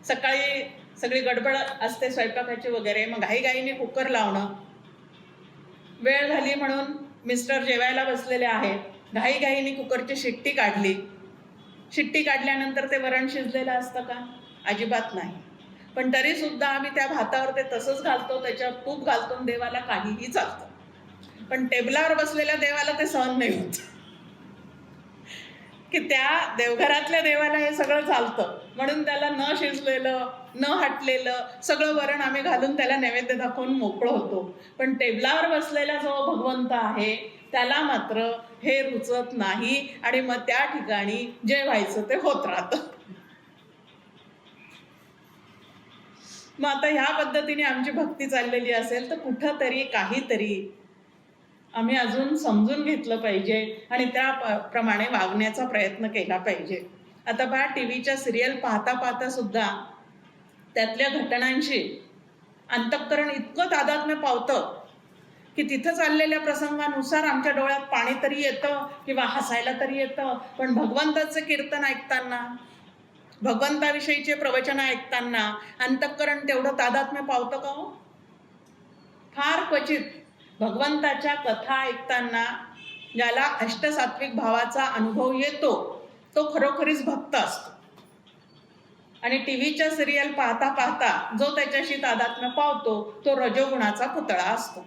सकाळी सगळी गडबड असते स्वयंपाकाची वगैरे, मग घाईघाईने कुकर लावणं, वेळ झाली म्हणून मिस्टर जेवायला बसलेले आहेत, घाईघाईने कुकरची शिट्टी काढली. शिट्टी काढल्यानंतर ते वरण शिजलेलं असतं का? अजिबात नाही. पण तरीसुद्धा आम्ही त्या भातावर ते तसंच घालतो, त्याच्यावर तूप घालतो, देवाला काहीही चालतं. पण टेबलावर बसलेल्या देवाला ते सहन नाही होत की त्या देवघरातल्या देवाला हे सगळं चालतं, म्हणून त्याला न शिजलेलं न हटलेलं सगळं वरण आम्ही घालून त्याला नैवेद्य दाखवून मोकळं होतो. पण टेबलावर बसलेला जो भगवंत आहे त्याला मात्र हे रुचत नाही आणि मग त्या ठिकाणी जे व्हायचं ते होत राहतं. मग आता ह्या पद्धतीने आमची भक्ती चाललेली असेल तर कुठंतरी काहीतरी आम्ही अजून समजून घेतलं पाहिजे आणि त्याप्रमाणे वागण्याचा प्रयत्न केला पाहिजे. आता पहा, टीव्हीच्या सिरियल पाहता पाहता सुद्धा त्यातल्या घटनांशी अंतःकरण इतकं तादात्म्य पावतं की तिथं चाललेल्या प्रसंगानुसार आमच्या डोळ्यात पाणी तरी येतं किंवा हसायला तरी येतं. पण भगवंताचं कीर्तन ऐकताना, भगवंताविषयीचे प्रवचन ऐकताना अंतःकरण तेवढं तादात्म्य पावतं का हो? फार क्वचित. भगवंताच्या कथा ऐकताना ज्याला अष्टसात्विक भावाचा अनुभव येतो तो खरोखरीच भक्त असतो. आणि टीव्हीच्या सिरियल पाहता पाहता जो त्याच्याशी तादात्म्य पावतो तो रजोगुणाचा पुतळा असतो.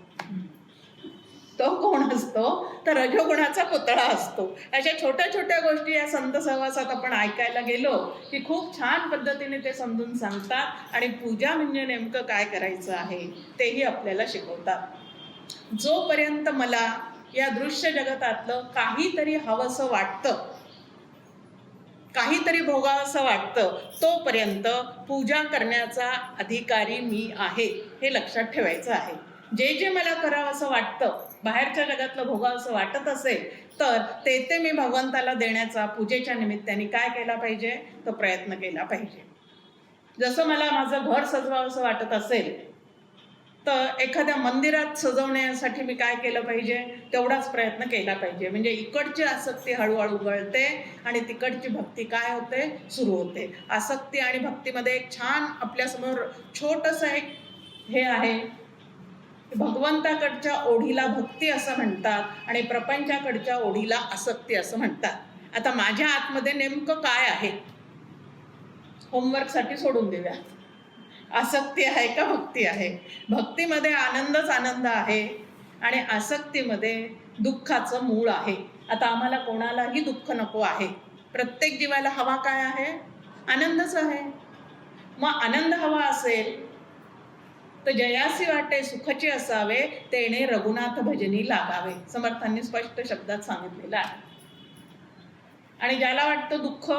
तो कोण असतो? तर रजोगुणाचा पुतळा असतो. अशा छोट्या छोट्या गोष्टी या संत सहवासात आपण ऐकायला गेलो की खूप छान पद्धतीने ते समजून सांगतात आणि पूजा म्हणजे नेमकं काय करायचं आहे तेही आपल्याला शिकवतात. जोपर्यंत मला या दृश्य जगतातलं काहीतरी हवंसं वाटतं, काहीतरी भोगावंसं वाटतं, तोपर्यंत पूजा करण्याचा अधिकारी मी आहे हे लक्षात ठेवायचं आहे. जे जे मला करावं असं वाटतं, बाहेरच्या जगातलं भोगावंसं वाटत असेल तर ते मी भगवंताला देण्याचा पूजेच्या निमित्ताने काय केला पाहिजे? तो प्रयत्न केला पाहिजे. जसं मला माझं घर सजवावंसं वाटत असेल तर एखाद्या मंदिरात सजवण्यासाठी मी काय केलं पाहिजे? तेवढाच प्रयत्न केला पाहिजे. म्हणजे इकडची आसक्ती हळूहळू गळते आणि तिकडची भक्ती काय होते? सुरू होते. आसक्ती आणि भक्तीमध्ये एक छान आपल्यासमोर छोटंसं एक हे आहे, भगवंताकडच्या ओढीला भक्ती असं म्हणतात आणि प्रपंचाकडच्या ओढीला आसक्ती असं म्हणतात. आता माझ्या आतमध्ये नेमकं काय आहे? होमवर्कसाठी सोडून देऊया. आसक्ती आहे का भक्ती आहे? भक्तीमध्ये आनंदच आनंद आहे. आणि आसक्तीमध्ये दुःखाचं मूळ आहे. आता आम्हाला कोणालाही दुःख नको आहे. प्रत्येक जीवाला हवा काय आहे? आनंदच आहे. मग आनंद हवा असेल तर जयासी वाटे सुखचे असावे, तेणे रघुनाथ भजनी लागावे, समर्थांनी स्पष्ट शब्दात सांगितलेलं आहे. आणि ज्याला वाटतं दुःख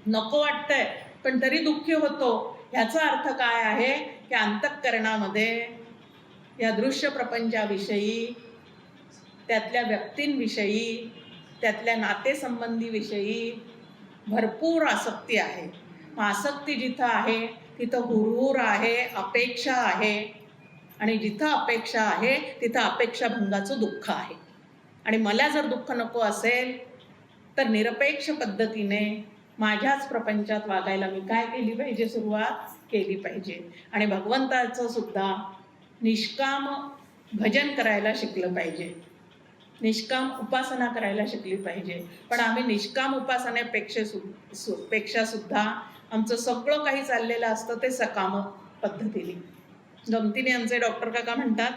नको वाटतंय पण तरी दुःखी होतो, ह्याचा अर्थ काय आहे की अंतःकरणामध्ये या दृश्य प्रपंचाविषयी, त्यातल्या व्यक्तींविषयी, त्यातल्या नातेसंबंधीविषयी भरपूर आसक्ती आहे. आसक्ती जिथं आहे तिथं हुरहुर आहे, अपेक्षा आहे. आणि जिथं अपेक्षा आहे तिथं अपेक्षाभंगाचं दुःख आहे. आणि मला जर दुःख नको असेल तर निरपेक्ष पद्धतीने माझ्याच प्रपंचात वागायला मी काय केली पाहिजे? सुरुवात केली पाहिजे. आणि भगवंताचं सुद्धा निष्काम भजन करायला शिकलं पाहिजे, निष्काम उपासना करायला शिकली पाहिजे. पण आम्ही निष्काम उपासनेपेक्षा सुद्धा आमचं सगळं काही चाललेलं असतं ते सकाम पद्धतीने. गमतीने आमचे डॉक्टर काका म्हणतात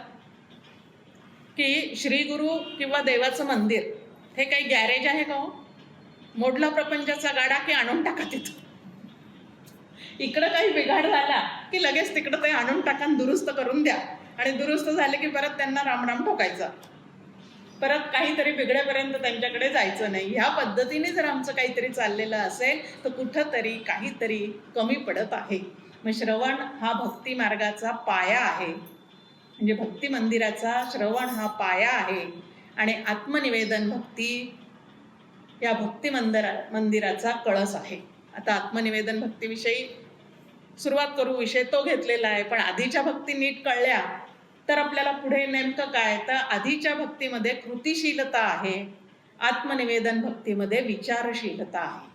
की श्री गुरु किंवा देवाचं मंदिर हे काही गॅरेज आहे का हो? मोडला प्रपंचाचा गाडा की आणून टाका तिथं. इकडं काही बिघाड झाला की लगेच तिकडं ते आणून टाका, दुरुस्त करून द्या. आणि दुरुस्त झाले की परत त्यांना रामराम ठोकायचा, परत काहीतरी बिघडेपर्यंत त्यांच्याकडे जायचं नाही. ह्या पद्धतीने जर आमचं काहीतरी चाललेलं असेल तर कुठंतरी काहीतरी कमी पडत आहे. मग श्रवण हा भक्ती मार्गाचा पाया आहे, म्हणजे भक्ती मंदिराचा श्रवण हा पाया आहे. आणि आत्मनिवेदन भक्ती या भक्ती मंदिराचा कळस आहे. आता आत्मनिवेदन भक्तीविषयी सुरुवात करू. विषय तो घेतलेला आहे, पण आधीच्या भक्ती नीट कळल्या तर आपल्याला पुढे नेमकं काय, तर आधीच्या भक्तीमध्ये कृतिशीलता आहे, आत्मनिवेदन भक्तीमध्ये विचारशीलता आहे.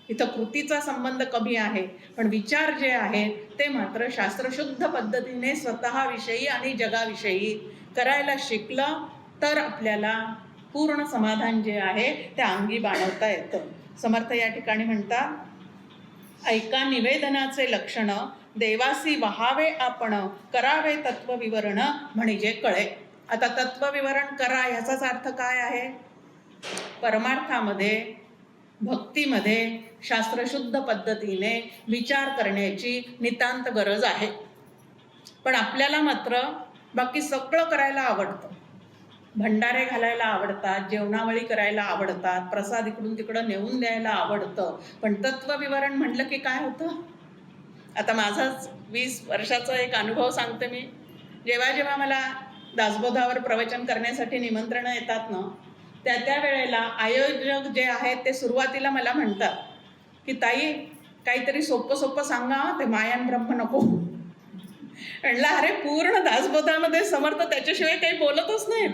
इथं कृतीचा संबंध कमी आहे, पण विचार जे आहेत ते मात्र शास्त्रशुद्ध पद्धतीने स्वतःविषयी आणि जगाविषयी करायला शिकलं तर आपल्याला पूर्ण समाधान जे आहे ते अंगी बाणवता येतं. समर्थ या ठिकाणी म्हणतात, ऐका निवेदनाचे लक्षण, देवासी वहावे आपण, करावे तत्वविवरण म्हणजे कळे. आता तत्वविवरण करा ह्याचाच अर्थ काय आहे? परमार्थामध्ये भक्तीमध्ये शास्त्रशुद्ध पद्धतीने विचार करण्याची नितांत गरज आहे. पण आपल्याला मात्र बाकी सगळं करायला आवडतं. भंडारे घालायला आवडतात, जेवणावळी करायला आवडतात, प्रसाद इकडून तिकडं नेऊन द्यायला आवडतं. पण तत्वविवरण म्हटलं की काय होतं? आता माझाच 20 वर्षाचा एक अनुभव सांगते मी. जेव्हा जेव्हा मला दासबोधावर प्रवचन करण्यासाठी निमंत्रणं येतात ना, त्या वेळेला आयोजक जे आहेत ते सुरुवातीला मला म्हणतात की ताई काहीतरी सोपं सांगा, ते मायान ब्रह्म नको. म्हणलं अरे पूर्ण दासबोधामध्ये समर्थ त्याच्याशिवाय काही बोलतच नाही.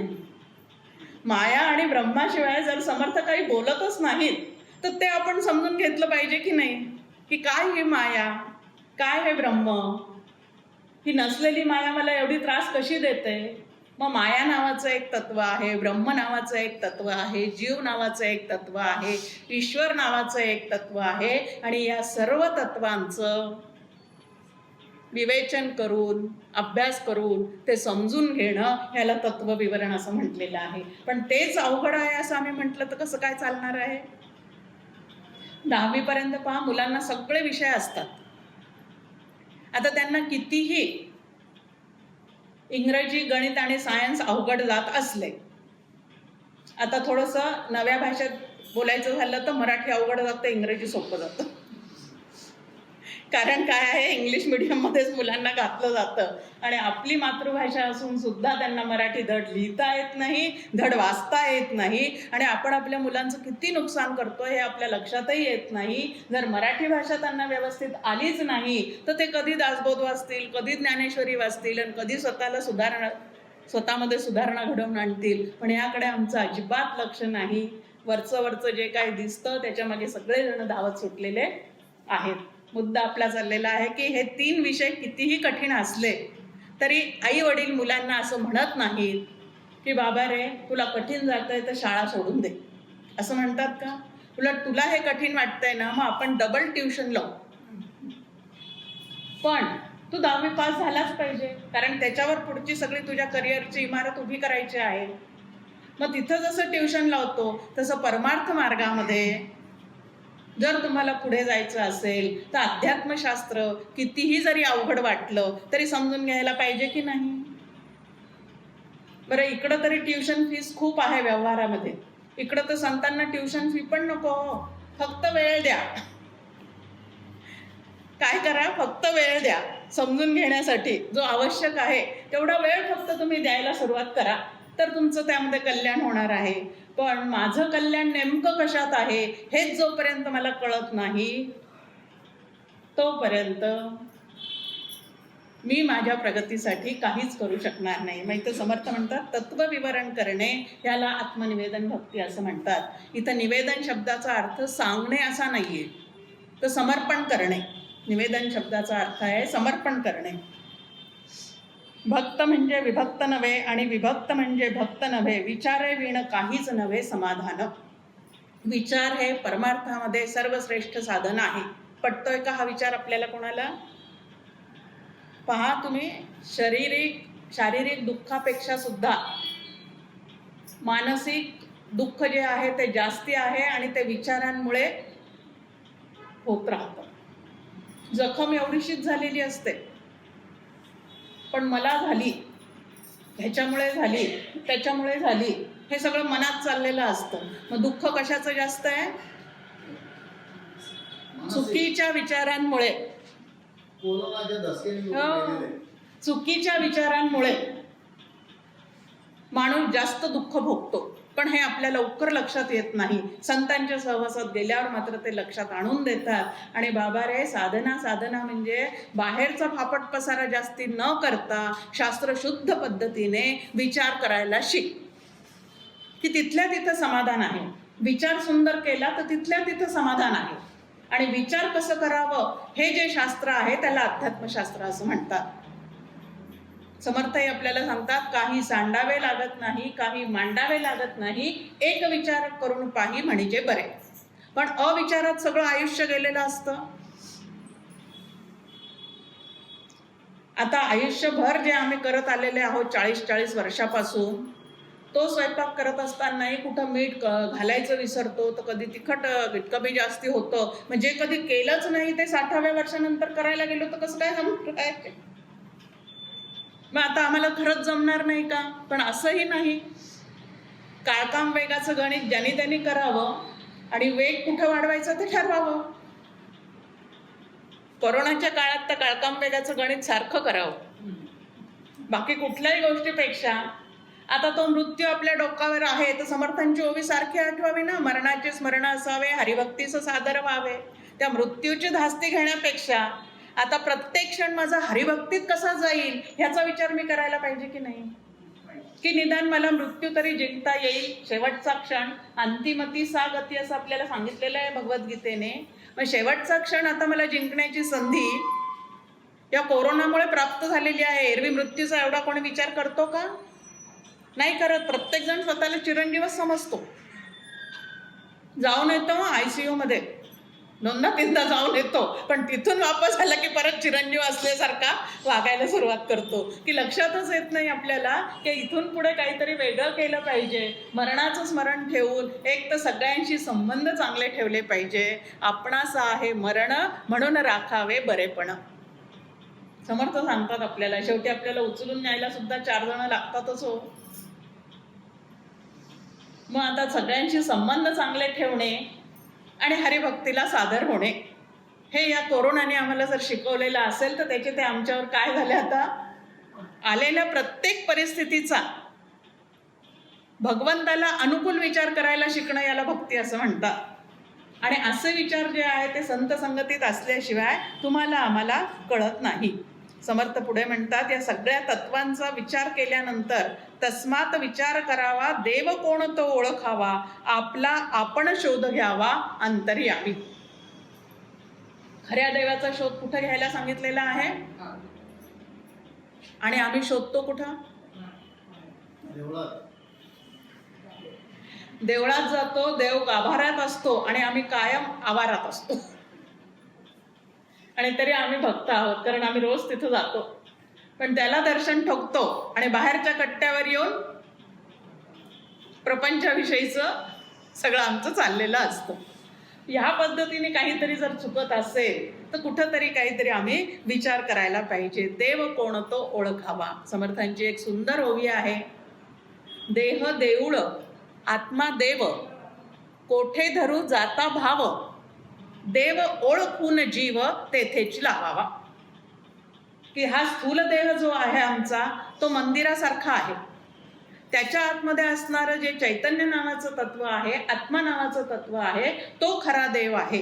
माया आणि ब्रह्माशिवाय जर समर्थ काही बोलतच नाहीत तर ते आपण समजून घेतलं पाहिजे की नाही, की काय हे माया, काय हे ब्रह्म, ही नसलेली माया मला एवढी त्रास कशी देते. मग माया नावाचं एक तत्व आहे, ब्रह्म नावाचं एक तत्व आहे, जीव नावाचं एक तत्व आहे, ईश्वर नावाचं एक तत्व आहे. आणि या सर्व तत्वांचं विवेचन करून अभ्यास करून ते समजून घेणं ह्याला तत्वविवरण असं म्हटलेलं आहे. पण तेच अवघड आहे असं आम्ही म्हटलं तर कसं काय चालणार आहे? 10वी पर्यंत पहा, मुलांना सगळे विषय असतात. आता त्यांना कितीही इंग्रजी, गणित आणि सायन्स अवघड जात असले, आता थोडंसं नव्या भाषेत बोलायचं झालं तर मराठी अवघड जातं, इंग्रजी सोपं जातं. कारण काय आहे, इंग्लिश मिडियममध्येच मुलांना घातलं जातं. आणि आपली मातृभाषा असून सुद्धा त्यांना मराठी धड लिहिता येत नाही, धड वाचता येत नाही. आणि आपण आपल्या मुलांचं किती नुकसान करतो हे आपल्या लक्षातही येत नाही. जर मराठी भाषा त्यांना व्यवस्थित आलीच नाही तर ते कधी दासबोध वाचतील, कधी ज्ञानेश्वरी वाचतील आणि कधी स्वतःमध्ये सुधारणा घडवून आणतील. पण याकडे आमचं अजिबात लक्ष नाही. वरचं जे काही दिसतं त्याच्यामागे सगळेजण धावत सुटलेले आहेत. मुद्दा आपला चाललेला आहे की हे 3 विषय कितीही कठीण असले तरी आई वडील मुलांना असं म्हणत नाहीत की बाबा रे तुला कठीण जातंय तर शाळा सोडून दे, असं म्हणतात का? उलट तुला हे कठीण वाटतंय ना, मग आपण डबल ट्युशन लावू. पण तू 10वी पास झालाच पाहिजे, कारण त्याच्यावर पुढची सगळी तुझ्या करिअरची इमारत उभी करायची आहे. मग तिथं जसं ट्युशन लावतो तसं परमार्थ मार्गामध्ये जर तुम्हाला पुढे जायचं असेल तर अध्यात्मशास्त्र कितीही जरी अवघड वाटलं तरी समजून घ्यायला पाहिजे की नाही. बरं, इकडं तरी ट्युशन फीस खूप आहे व्यवहारामध्ये, इकडं तर संतांना ट्युशन फी पण नको, फक्त वेळ द्या. काय करा, फक्त वेळ द्या समजून घेण्यासाठी. जो आवश्यक आहे तेवढा वेळ फक्त तुम्ही द्यायला सुरुवात करा, तर तुमचं त्यामध्ये कल्याण होणार आहे. पण माझं कल्याण नेमकं कशात आहे हेच जोपर्यंत मला कळत नाही तोपर्यंत मी माझ्या प्रगतीसाठी काहीच करू शकणार नाही. मग इथं समर्थ म्हणतात तत्वविवरण करणे याला आत्मनिवेदन भक्ती असं म्हणतात. इथं निवेदन शब्दाचा अर्थ सांगणे असा नाहीये, तर समर्पण करणे. निवेदन शब्दाचा अर्थ आहे समर्पण करणे. भक्त म्हणजे विभक्त नव्हे आणि विभक्त म्हणजे भक्त नव्हे. विचारे विण काहीच नव्हे समाधान. विचार हे परमार्थामध्ये सर्वश्रेष्ठ साधन आहे. पटतोय का हा विचार आपल्याला कोणाला? पहा, तुम्ही शारीरिक दुःखापेक्षा सुद्धा मानसिक दुःख जे आहे ते जास्ती आहे आणि ते विचारांमुळे होत राहतं. जखम एवढीशीच झालेली असते, पण मला झाली, ह्याच्यामुळे झाली, त्याच्यामुळे झाली, हे सगळं मनात चाललेलं असतं. मग दुःख कशाचं जास्त आहे? चुकीच्या विचारांमुळे. चुकीच्या विचारांमुळे माणूस जास्त दुःख भोगतो, पण हे आपल्या लवकर लक्षात येत नाही. संतांच्या सहवासात गेल्यावर मात्र ते लक्षात आणून देतात. आणि बाबा रे, साधना म्हणजे बाहेरचा फापट पसारा जास्ती न करता शास्त्रशुद्ध पद्धतीने विचार करायला शिक, की तिथल्या तिथं समाधान आहे. विचार सुंदर केला तर तिथल्या तिथं समाधान आहे. आणि विचार कसं करावं हे जे शास्त्र आहे त्याला अध्यात्मशास्त्र असं म्हणतात. समर्थही आपल्याला सांगतात, काही सांडावे लागत नाही, काही मांडावे लागत नाही, एक विचार करून पाही म्हणजे बरे. पण अविचारात सगळं आयुष्य गेलेलं असतं. आता आयुष्यभर जे आम्ही करत आलेले आहोत 40 वर्षापासून, तो स्वयंपाक करत असतानाही कुठं मीठ घालायचं विसरतो, तर कधी तिखट कमी जास्ती होतं. म्हणजे कधी केलंच नाही ते 60व्या वर्षानंतर करायला गेलो तर कसं काय जमतं काय? मग आता आम्हाला खरंच जमणार नाही का? पण असंही नाही. काळकाम वेगाचं गणित ज्यांनी त्यांनी करावं आणि वेग कुठं वाढवायचं ते ठरवावं. कोरोनाच्या काळात तर काळकाम वेगाचं गणित सारखं करावं, बाकी कुठल्याही गोष्टीपेक्षा. आता तो मृत्यू आपल्या डोक्यावर आहे तर समर्थांची ओवी सारखी आठवावी ना. मरणाचे स्मरण असावे, हरिभक्तीचं सादर व्हावे. त्या मृत्यूची धास्ती घेण्यापेक्षा आता प्रत्येक क्षण माझा हरिभक्तीत कसा जाईल ह्याचा विचार मी करायला पाहिजे की नाही? की निदान मला मृत्यू तरी जिंकता येईल. शेवटचा क्षण अंतिमती सा गती असं आपल्याला सांगितलेलं आहे भगवद्गीतेने. मग शेवटचा क्षण आता मला जिंकण्याची संधी या कोरोनामुळे प्राप्त झालेली आहे. एरवी मृत्यूचा एवढा कोणी विचार करतो का? नाही करत. प्रत्येक जण स्वतःला चिरंजीवच समजतो. जाऊन येतो ICU मध्ये, 2-3दा जाऊन येतो, पण तिथून वापस आला की परत चिरंजीव असल्यासारखा वागायला सुरुवात करतो. की लक्षातच येत नाही आपल्याला की इथून पुढे काहीतरी वेगळं केलं पाहिजे. मरणाचं स्मरण ठेवून एक तर सगळ्यांशी संबंध चांगले ठेवले पाहिजे. आपणास आहे मरण म्हणून राखावे बरेपण. समर्थ सांगतात आपल्याला. शेवटी आपल्याला उचलून न्यायला सुद्धा 4 जण लागतातच हो. मग आता सगळ्यांशी संबंध चांगले ठेवणे आणि हरिभक्तीला सादर होणे हे या कोरोनाने आम्हाला जर शिकवलेलं असेल तर त्याचे ते आमच्यावर काय झाले. आता आलेल्या प्रत्येक परिस्थितीचा भगवंताला अनुकूल विचार करायला शिकणं याला भक्ती असं म्हणतात. आणि असे विचार जे आहे ते संत संगतीत असल्याशिवाय तुम्हाला आम्हाला कळत नाही. समर्थ पुढे म्हणतात, या सगळ्या तत्वांचा विचार केल्यानंतर तस्मात विचार करावा, देव कोण तो ओळखावा, आपला आपण शोध घ्यावा अंतर्यामी. खऱ्या देवाचा शोध कुठं घ्यायला सांगितलेला आहे? आणि आम्ही शोधतो कुठं? देवळात जातो, देव गाभाऱ्यात असतो आणि आम्ही कायम आवारात असतो. आणि तरी आम्ही भक्त आहोत, कारण आम्ही रोज तिथं जातो. पण त्याला दर्शन ठोकतो आणि बाहेरच्या कट्ट्यावर येऊन प्रपंचाविषयीचं सगळं आमचं चाललेलं असतं. ह्या पद्धतीने काहीतरी जर चुकत असेल तर कुठंतरी काहीतरी आम्ही विचार करायला पाहिजे. देव कोण तो ओळखावा. समर्थांची एक सुंदर ओवी आहे. देह देऊळ आत्मा देव, कोठे धरू जाता भाव, देव ओळखून जीव तेथेच लावावा. की हा स्थूल देह जो आहे आमचा तो मंदिरासारखा आहे. त्याच्या आतमध्ये असणारं जे चैतन्य नावाचं तत्व आहे, आत्मा नावाचं तत्व आहे, तो खरा देव आहे.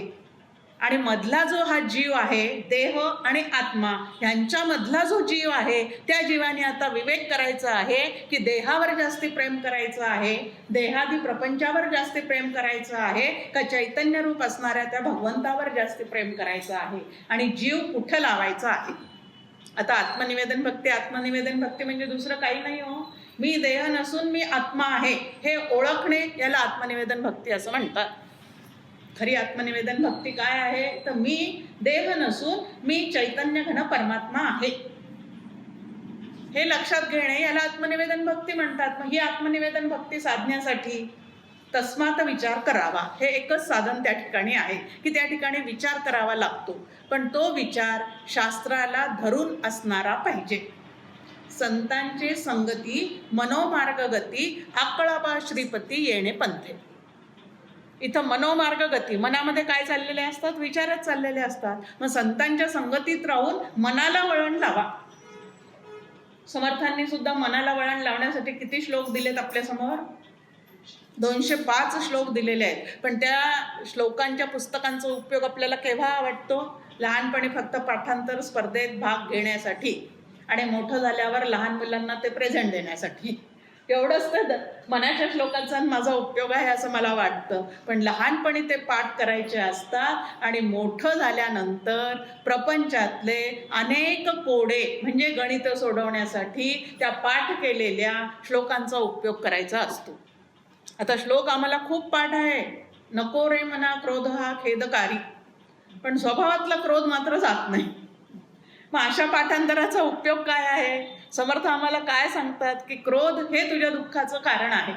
आणि मधला जो हा जीव आहे, देह आणि आत्मा ह्यांच्यामधला जो जीव आहे, त्या जीवाने आता विवेक करायचा आहे की देहावर जास्ती प्रेम करायचं आहे, देहादी प्रपंचावर जास्ती प्रेम करायचं आहे, का चैतन्य रूप असणाऱ्या त्या भगवंतावर जास्ती प्रेम करायचं आहे, आणि जीव कुठं लावायचा आहे. आता आत्मनिवेदन भक्ती म्हणजे दुसरं काही नाही हो. मी देह नसून मी आत्मा आहे हे ओळखणे, याला आत्मनिवेदन भक्ती असं म्हणतात. खरी आत्मनिवेदन भक्ती काय आहे, तर मी देह नसून मी चैतन्य घन परमात्मा आहे हे लक्षात घेणे, याला आत्मनिवेदन भक्ती म्हणतात. मग ही आत्मनिवेदन भक्ती साधण्यासाठी तस्मात विचार करावा हे एकच साधन त्या ठिकाणी आहे, की त्या ठिकाणी विचार करावा लागतो. पण तो विचार शास्त्राला धरून असणारा पाहिजे. संतांचे संगती मनोमार्ग गती, आकळाबा श्रीपती येणे पंथे. इथं मनोमार्ग गती, मनामध्ये काय चाललेले असतात, विचारच चाललेले असतात. मग संतांच्या संगतीत राहून मनाला वळण लावा. समर्थांनी सुद्धा मनाला वळण लावण्यासाठी किती श्लोक दिलेत आपल्या समोर? 205 श्लोक दिलेले आहेत. पण त्या श्लोकांच्या पुस्तकांचा उपयोग आपल्याला केव्हा वाटतो? लहानपणी फक्त पाठांतर स्पर्धेत भाग घेण्यासाठी आणि मोठं झाल्यावर लहान मुलांना ते प्रेझेंट देण्यासाठी. एवढंच तर मनाच्या श्लोकांचा माझा उपयोग आहे असं मला वाटतं. पण लहानपणी ते पाठ करायचे असतात आणि मोठं झाल्यानंतर प्रपंचातले अनेक कोडे म्हणजे गणित सोडवण्यासाठी त्या पाठ केलेल्या श्लोकांचा उपयोग करायचा असतो. आता श्लोक आम्हाला खूप पाठ आहे. नको रे मना क्रोध हा खेदकारी, पण स्वभावातला क्रोध मात्र जात नाही. मग अशा पाठांतराचा उपयोग काय आहे? समर्थ आम्हाला काय सांगतात की क्रोध हे तुझ्या दुःखाचं कारण आहे.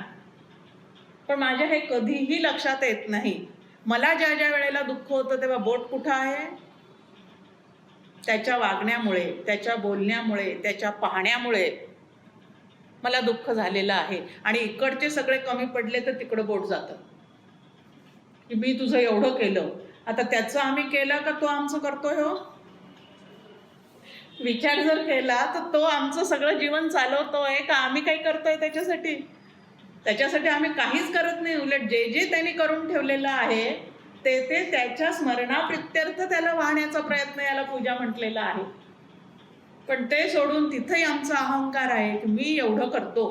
पण माझ्या हे कधीही लक्षात येत नाही. मला ज्या ज्या वेळेला दुःख होतं तेव्हा बोट कुठं आहे? त्याच्या वागण्यामुळे, त्याच्या बोलण्यामुळे, त्याच्या पाहण्यामुळे मला दुःख झालेलं आहे. आणि इकडचे सगळे कमी पडले तर तिकडं बोट जातं की मी तुझं एवढं केलं. आता त्याचं आम्ही केलं का तो आमचं करतोय हो? विचार जर केला तर तो आमचं सगळं जीवन चालवतोय का आम्ही काही करतोय त्याच्यासाठी? त्याच्यासाठी आम्ही काहीच करत नाही. उलट जे जे त्यांनी करून ठेवलेलं आहे ते ते त्याच्या स्मरणाप्रित्यर्थ त्याला वाहण्याचा प्रयत्न, याला पूजा म्हटलेला आहे. पण ते सोडून तिथेही आमचा अहंकार आहे की मी एवढं करतो,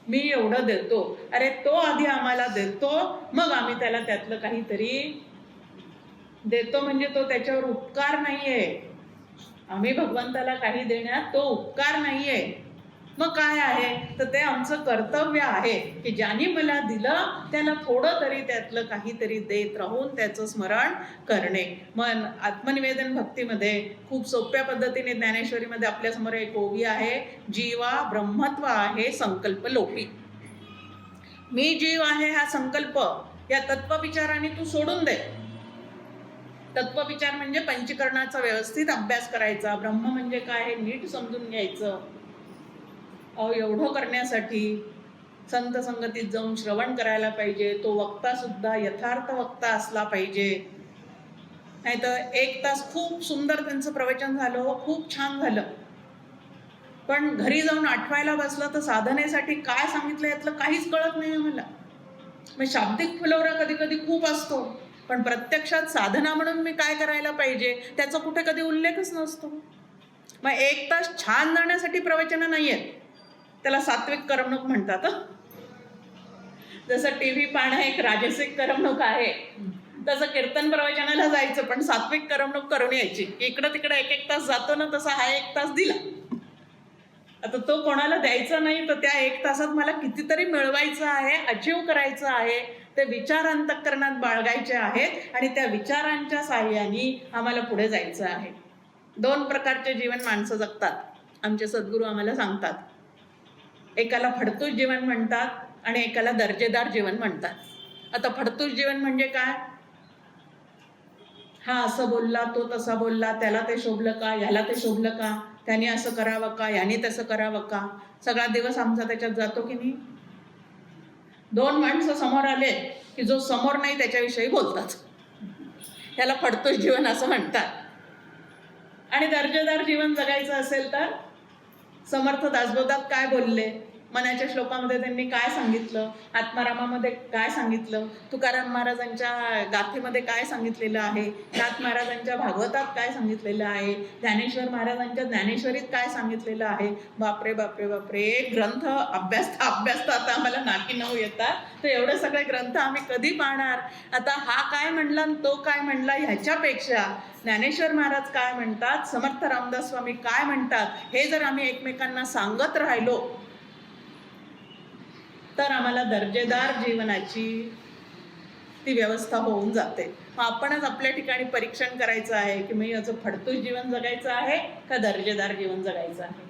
मी एवढं देतो. अरे तो आधी आम्हाला देतो, मग आम्ही त्याला त्यातलं काहीतरी देतो. म्हणजे तो त्याच्यावर उपकार नाहीये. आम्ही भगवंताला काही देण्यात तो उपकार नाहीये. मग काय आहे? तर ते आमचं कर्तव्य आहे की ज्यांनी मला दिलं त्याला थोडं तरी त्यातलं काहीतरी देत राहून त्याचं स्मरण करणे. मग आत्मनिवेदन भक्तीमध्ये खूप सोप्या पद्धतीने ज्ञानेश्वरीमध्ये आपल्यासमोर एक ओवी आहे. जीवा ब्रह्मत्व आहे संकल्प लोपी. मी जीव आहे हा संकल्प या तत्वविचाराने तू सोडून दे. तत्वविचार म्हणजे पंचीकरणाचा व्यवस्थित अभ्यास करायचा. ब्रह्म म्हणजे काय हे नीट समजून घ्यायचं. एवढं करण्यासाठी संत संगतीत जाऊन श्रवण करायला पाहिजे. तो वक्ता सुद्धा यथार्थ वक्ता असला पाहिजे. नाही तर 1 तास खूप सुंदर त्यांचं प्रवचन झालं, खूप छान झालं, पण घरी जाऊन आठवायला बसलं तर साधनेसाठी काय सांगितलं यातलं काहीच कळत नाही आम्हाला. मग शाब्दिक फुलवरा कधी कधी खूप असतो, पण प्रत्यक्षात साधना म्हणून मी काय करायला पाहिजे त्याचा कुठे कधी उल्लेखच नसतो. मग 1 तास छान जाण्यासाठी प्रवचनं नाही आहेत, त्याला सात्विक करमणूक म्हणतात. जसं टीव्ही पाहणं एक राजसिक करमणूक आहे, तसं कीर्तन प्रवचनाला जायचं पण सात्विक करमणूक करून यायची. इकडं तिकडं 1-1 तास जातो ना, तसा हा 1 तास दिला. आता तो कोणाला द्यायचा नाही, तर त्या 1 तासात मला कितीतरी मिळवायचं आहे, अचीव करायचं आहे. ते विचार अंतःकरणात बाळगायचे आहेत आणि त्या विचारांच्या साहाय्याने आम्हाला पुढे जायचं आहे. 2 प्रकारचे जीवन माणसं जगतात आमचे सद्गुरू आम्हाला सांगतात. एकाला फडतूस जीवन म्हणतात आणि एकाला दर्जेदार जीवन म्हणतात. आता फडतूस जीवन म्हणजे काय? हा असं बोलला, तो तसा बोलला, त्याला ते शोभलं का, ह्याला ते शोभलं का, त्याने असं करावं का, याने तसं करावं का, सगळा दिवस आमचा त्याच्यात जातो की नाही. 2 माणसं समोर आले की जो समोर नाही त्याच्याविषयी बोलतात, त्याला फडतूस जीवन असं म्हणतात. आणि दर्जेदार जीवन जगायचं असेल तर समर्थ दासबोधात काय बोलले, मनाच्या श्लोकामध्ये त्यांनी काय सांगितलं, आत्मारामामध्ये काय सांगितलं, तुकाराम महाराजांच्या गाथेमध्ये काय सांगितलेलं आहे, नाथ महाराजांच्या भागवतात काय सांगितलेलं आहे, ज्ञानेश्वर महाराजांच्या ज्ञानेश्वरीत काय सांगितलेलं आहे. बापरे बापरे बापरे, एक ग्रंथ अभ्यासता आता आम्हाला नाकी नऊ येतात. तर एवढे सगळे ग्रंथ आम्ही कधी पाहणार. आता हा काय म्हणला आणि तो काय म्हणला ह्याच्यापेक्षा ज्ञानेश्वर महाराज काय म्हणतात, समर्थ रामदास स्वामी काय म्हणतात, हे जर आम्ही एकमेकांना सांगत राहिलो तर आम्हाला दर्जेदार जीवनाची ती व्यवस्था होऊन जाते. मग आपणच आपल्या ठिकाणी परीक्षण करायचं आहे की मी याचं फडतूस जीवन जगायचं आहे का दर्जेदार जीवन जगायचं आहे.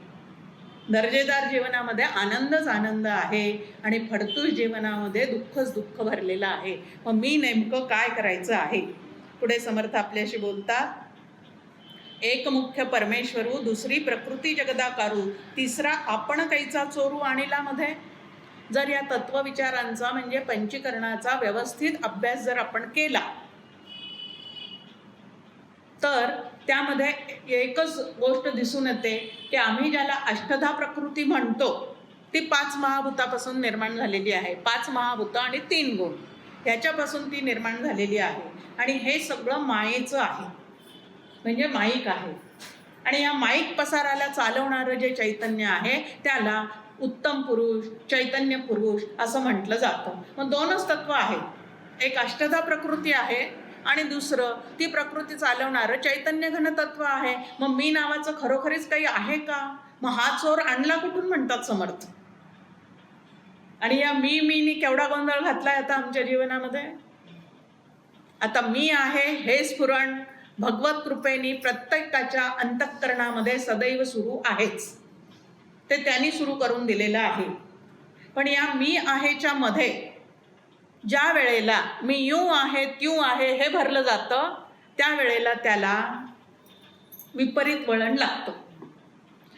दर्जेदार जीवनामध्ये आनंदच आनंद आहे आणि फडतूस जीवनामध्ये दुःखच दुःख भरलेलं आहे. मग मी नेमकं काय करायचं आहे. पुढे समर्थ आपल्याशी बोलतात, एक मुख्य परमेश्वरू, दुसरी प्रकृती जगदाकारू, तिसरा आपण कैचा चोरू आणिला मध्ये. जर या तत्वविचारांचा म्हणजे पंचीकरणाचा व्यवस्थित अभ्यास जर आपण केला तर त्यामध्ये एकच गोष्ट दिसून येते की आम्ही ज्याला अष्टधा प्रकृती म्हणतो ती 5 महाभूतापासून निर्माण झालेली आहे. 5 महाभूत आणि 3 गुण ह्याच्यापासून ती निर्माण झालेली आहे. आणि हे सगळं मायेचं आहे, म्हणजे माईक आहे. आणि या माईक पसाराला चालवणारं जे चैतन्य आहे त्याला उत्तम पुरुष, चैतन्य पुरुष असं म्हटलं जातं. मग 2च तत्व आहेत, एक अष्टधा प्रकृती आहे आणि दुसरं ती प्रकृती चालवणारं चैतन्य घन तत्व आहे. मग मी नावाचं खरोखरीच काही आहे का? मग हा चोर आणला कुठून म्हणतात समर्थ. आणि या मीनी केवढा गोंधळ घातलाय आता आमच्या जीवनामध्ये. आता मी आहे हे स्फुरण भगवत कृपेने प्रत्येकाच्या अंतःकरणामध्ये सदैव सुरू आहेच, ते त्यांनी सुरू करून दिलेलं आहे. पण या मी आहेच्या मध्ये ज्या वेळेला मी यू आहे त्यू आहे हे भरलं जातं त्यावेळेला त्याला विपरीत वळण लागतं.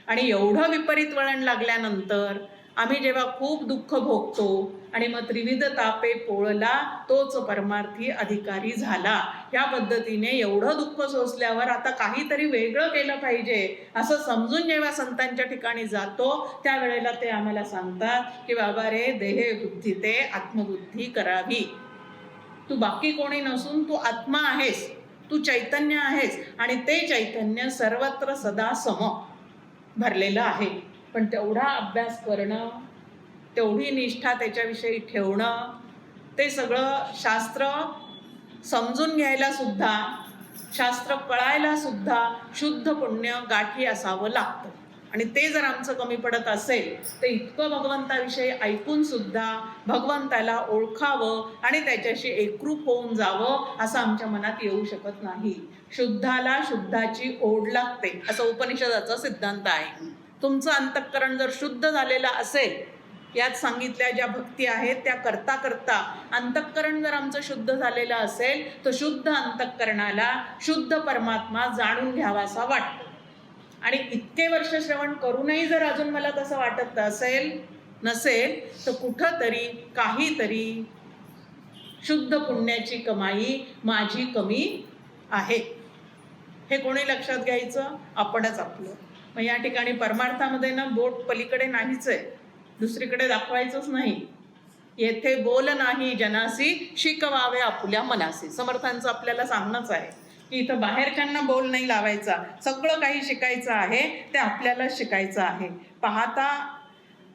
आणि एवढं विपरीत वळण लागल्यानंतर आम्ही जेव्हा खूप दुःख भोगतो आणि मग त्रिविध तापे पोळला तोच परमार्थी अधिकारी झाला, या पद्धतीने एवढं दुःख सोसल्यावर आता काहीतरी वेगळं केलं पाहिजे असं समजून जेव्हा संतांच्या ठिकाणी जातो त्यावेळेला ते आम्हाला सांगतात की बाबा रे, देहे बुद्धी ते आत्मबुद्धी करावी. तू बाकी कोणी नसून तू आत्मा आहेस, तू चैतन्य आहेस आणि ते चैतन्य सर्वत्र सदा सम भरलेलं आहे. पण तेवढा अभ्यास करणं, तेवढी निष्ठा त्याच्याविषयी ठेवणं, ते सगळं शास्त्र समजून घ्यायला सुद्धा, शास्त्र कळायला सुद्धा शुद्ध पुण्य गाठी असावं लागतं. आणि ते जर आमचं कमी पडत असेल तर इतकं भगवंताविषयी ऐकून सुद्धा भगवंताला ओळखावं आणि त्याच्याशी एकरूप होऊन जावं असं आमच्या मनात येऊ शकत नाही. शुद्धाला शुद्धाची ओढ लागते असं उपनिषदाचा सिद्धांत आहे. तुमचं अंतःकरण जर शुद्ध झालेलं असेल, यात सांगितल्या ज्या भक्ती आहेत त्या करता करता अंतःकरण जर आमचं शुद्ध झालेलं असेल तर शुद्ध अंतःकरणाला शुद्ध परमात्मा जाणून घ्यावासा वाटतो. आणि इतके वर्ष श्रवण करूनही जर अजून मला तसं वाटत नसेल तर कुठंतरी काहीतरी शुद्ध पुण्याची कमाई माझी कमी आहे. हे कोणी लक्षात घ्यायचं? आपणच आपलं. मग या ठिकाणी परमार्थामध्ये ना बोट पलीकडे नाहीच आहे, दुसरीकडे दाखवायचंच नाही. येथे बोल नाही जनासी, शिकवावे आपुल्या मनासी. समर्थांचं आपल्याला सांगणंच आहे की इथं बाहेरच्यांना बोल नाही लावायचा, सगळं काही शिकायचं आहे ते आपल्याला शिकायचं आहे. पाहता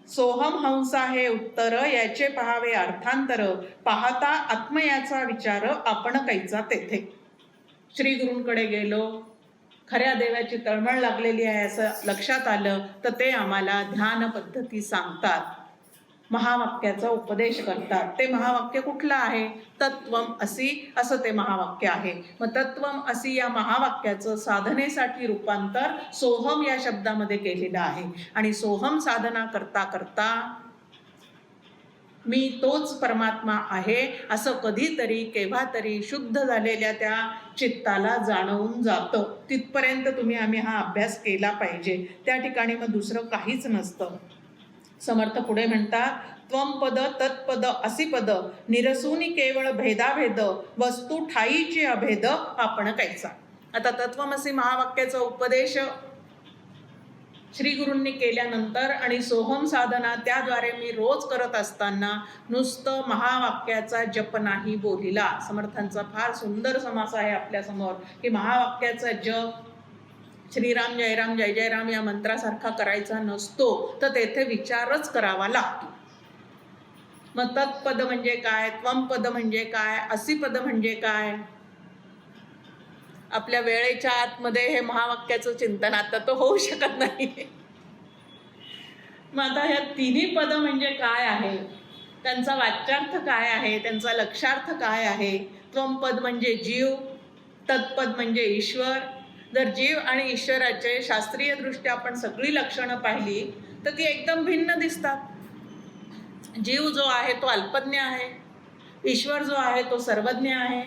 सोहम हंसा हे उत्तर, याचे पहावे अर्थांतर, पाहता आत्मयाचा विचार आपण कैचा तेथे. श्री गुरूंकडे गेलो, खऱ्या देवाची तळमळ लागलेली आहे असं लक्षात आलं तर ते आम्हाला ध्यान पद्धती सांगतात. महावाक्याचा उपदेश करतात. ते महावाक्य कुठलं आहे? तत्वम असी असं ते महावाक्य आहे. मग तत्वम असी या महावाक्याचं साधनेसाठी रूपांतर सोहम या शब्दामध्ये केलेलं आहे. आणि सोहम साधना करता करता मी तोच परमात्मा आहे असं कधीतरी केव्हा तरी शुद्ध झालेल्या त्या चित्ताला जाणवून जातं. तिथपर्यंत आम्ही हा अभ्यास केला पाहिजे. त्या ठिकाणी मग दुसरं काहीच नसतं. समर्थ पुढे म्हणतात, त्वम पद तत्पद असी पद निरसूनी केवळ भेदाभेद वस्तू ठाईचे अभेद आपण कैसा. आता तत्वमसी महावाक्याचा उपदेश श्री गुरूंनी केल्यानंतर आणि सोहम साधना त्याद्वारे मी रोज करत असताना नुसतं महावाक्याचा जप नाही बोलिला. समर्थांचा फार सुंदर समास आहे आपल्यासमोर की महावाक्याचा जप श्रीराम जयराम जय जयराम या मंत्रासारखा करायचा नसतो, तर तेथे विचारच करावा लागतो. मग तत्पद म्हणजे काय, त्वम पद म्हणजे काय, असी पद म्हणजे काय? आपल्या वेळेच्या आतमध्ये हे महावाक्याचं चिंतन आता तो होऊ शकत नाही. मग आता ह्या तिन्ही पद म्हणजे काय आहे, त्यांचा वाच्यार्थ काय आहे, त्यांचा लक्षार्थ काय आहे? त्वमपद म्हणजे जीव, तत्पद म्हणजे ईश्वर. जर जीव आणि ईश्वराचे शास्त्रीय दृष्ट्या आपण सगळी लक्षणं पाहिली तर ती एकदम भिन्न दिसतात. जीव जो आहे तो अल्पज्ञ आहे, ईश्वर जो आहे तो सर्वज्ञ आहे.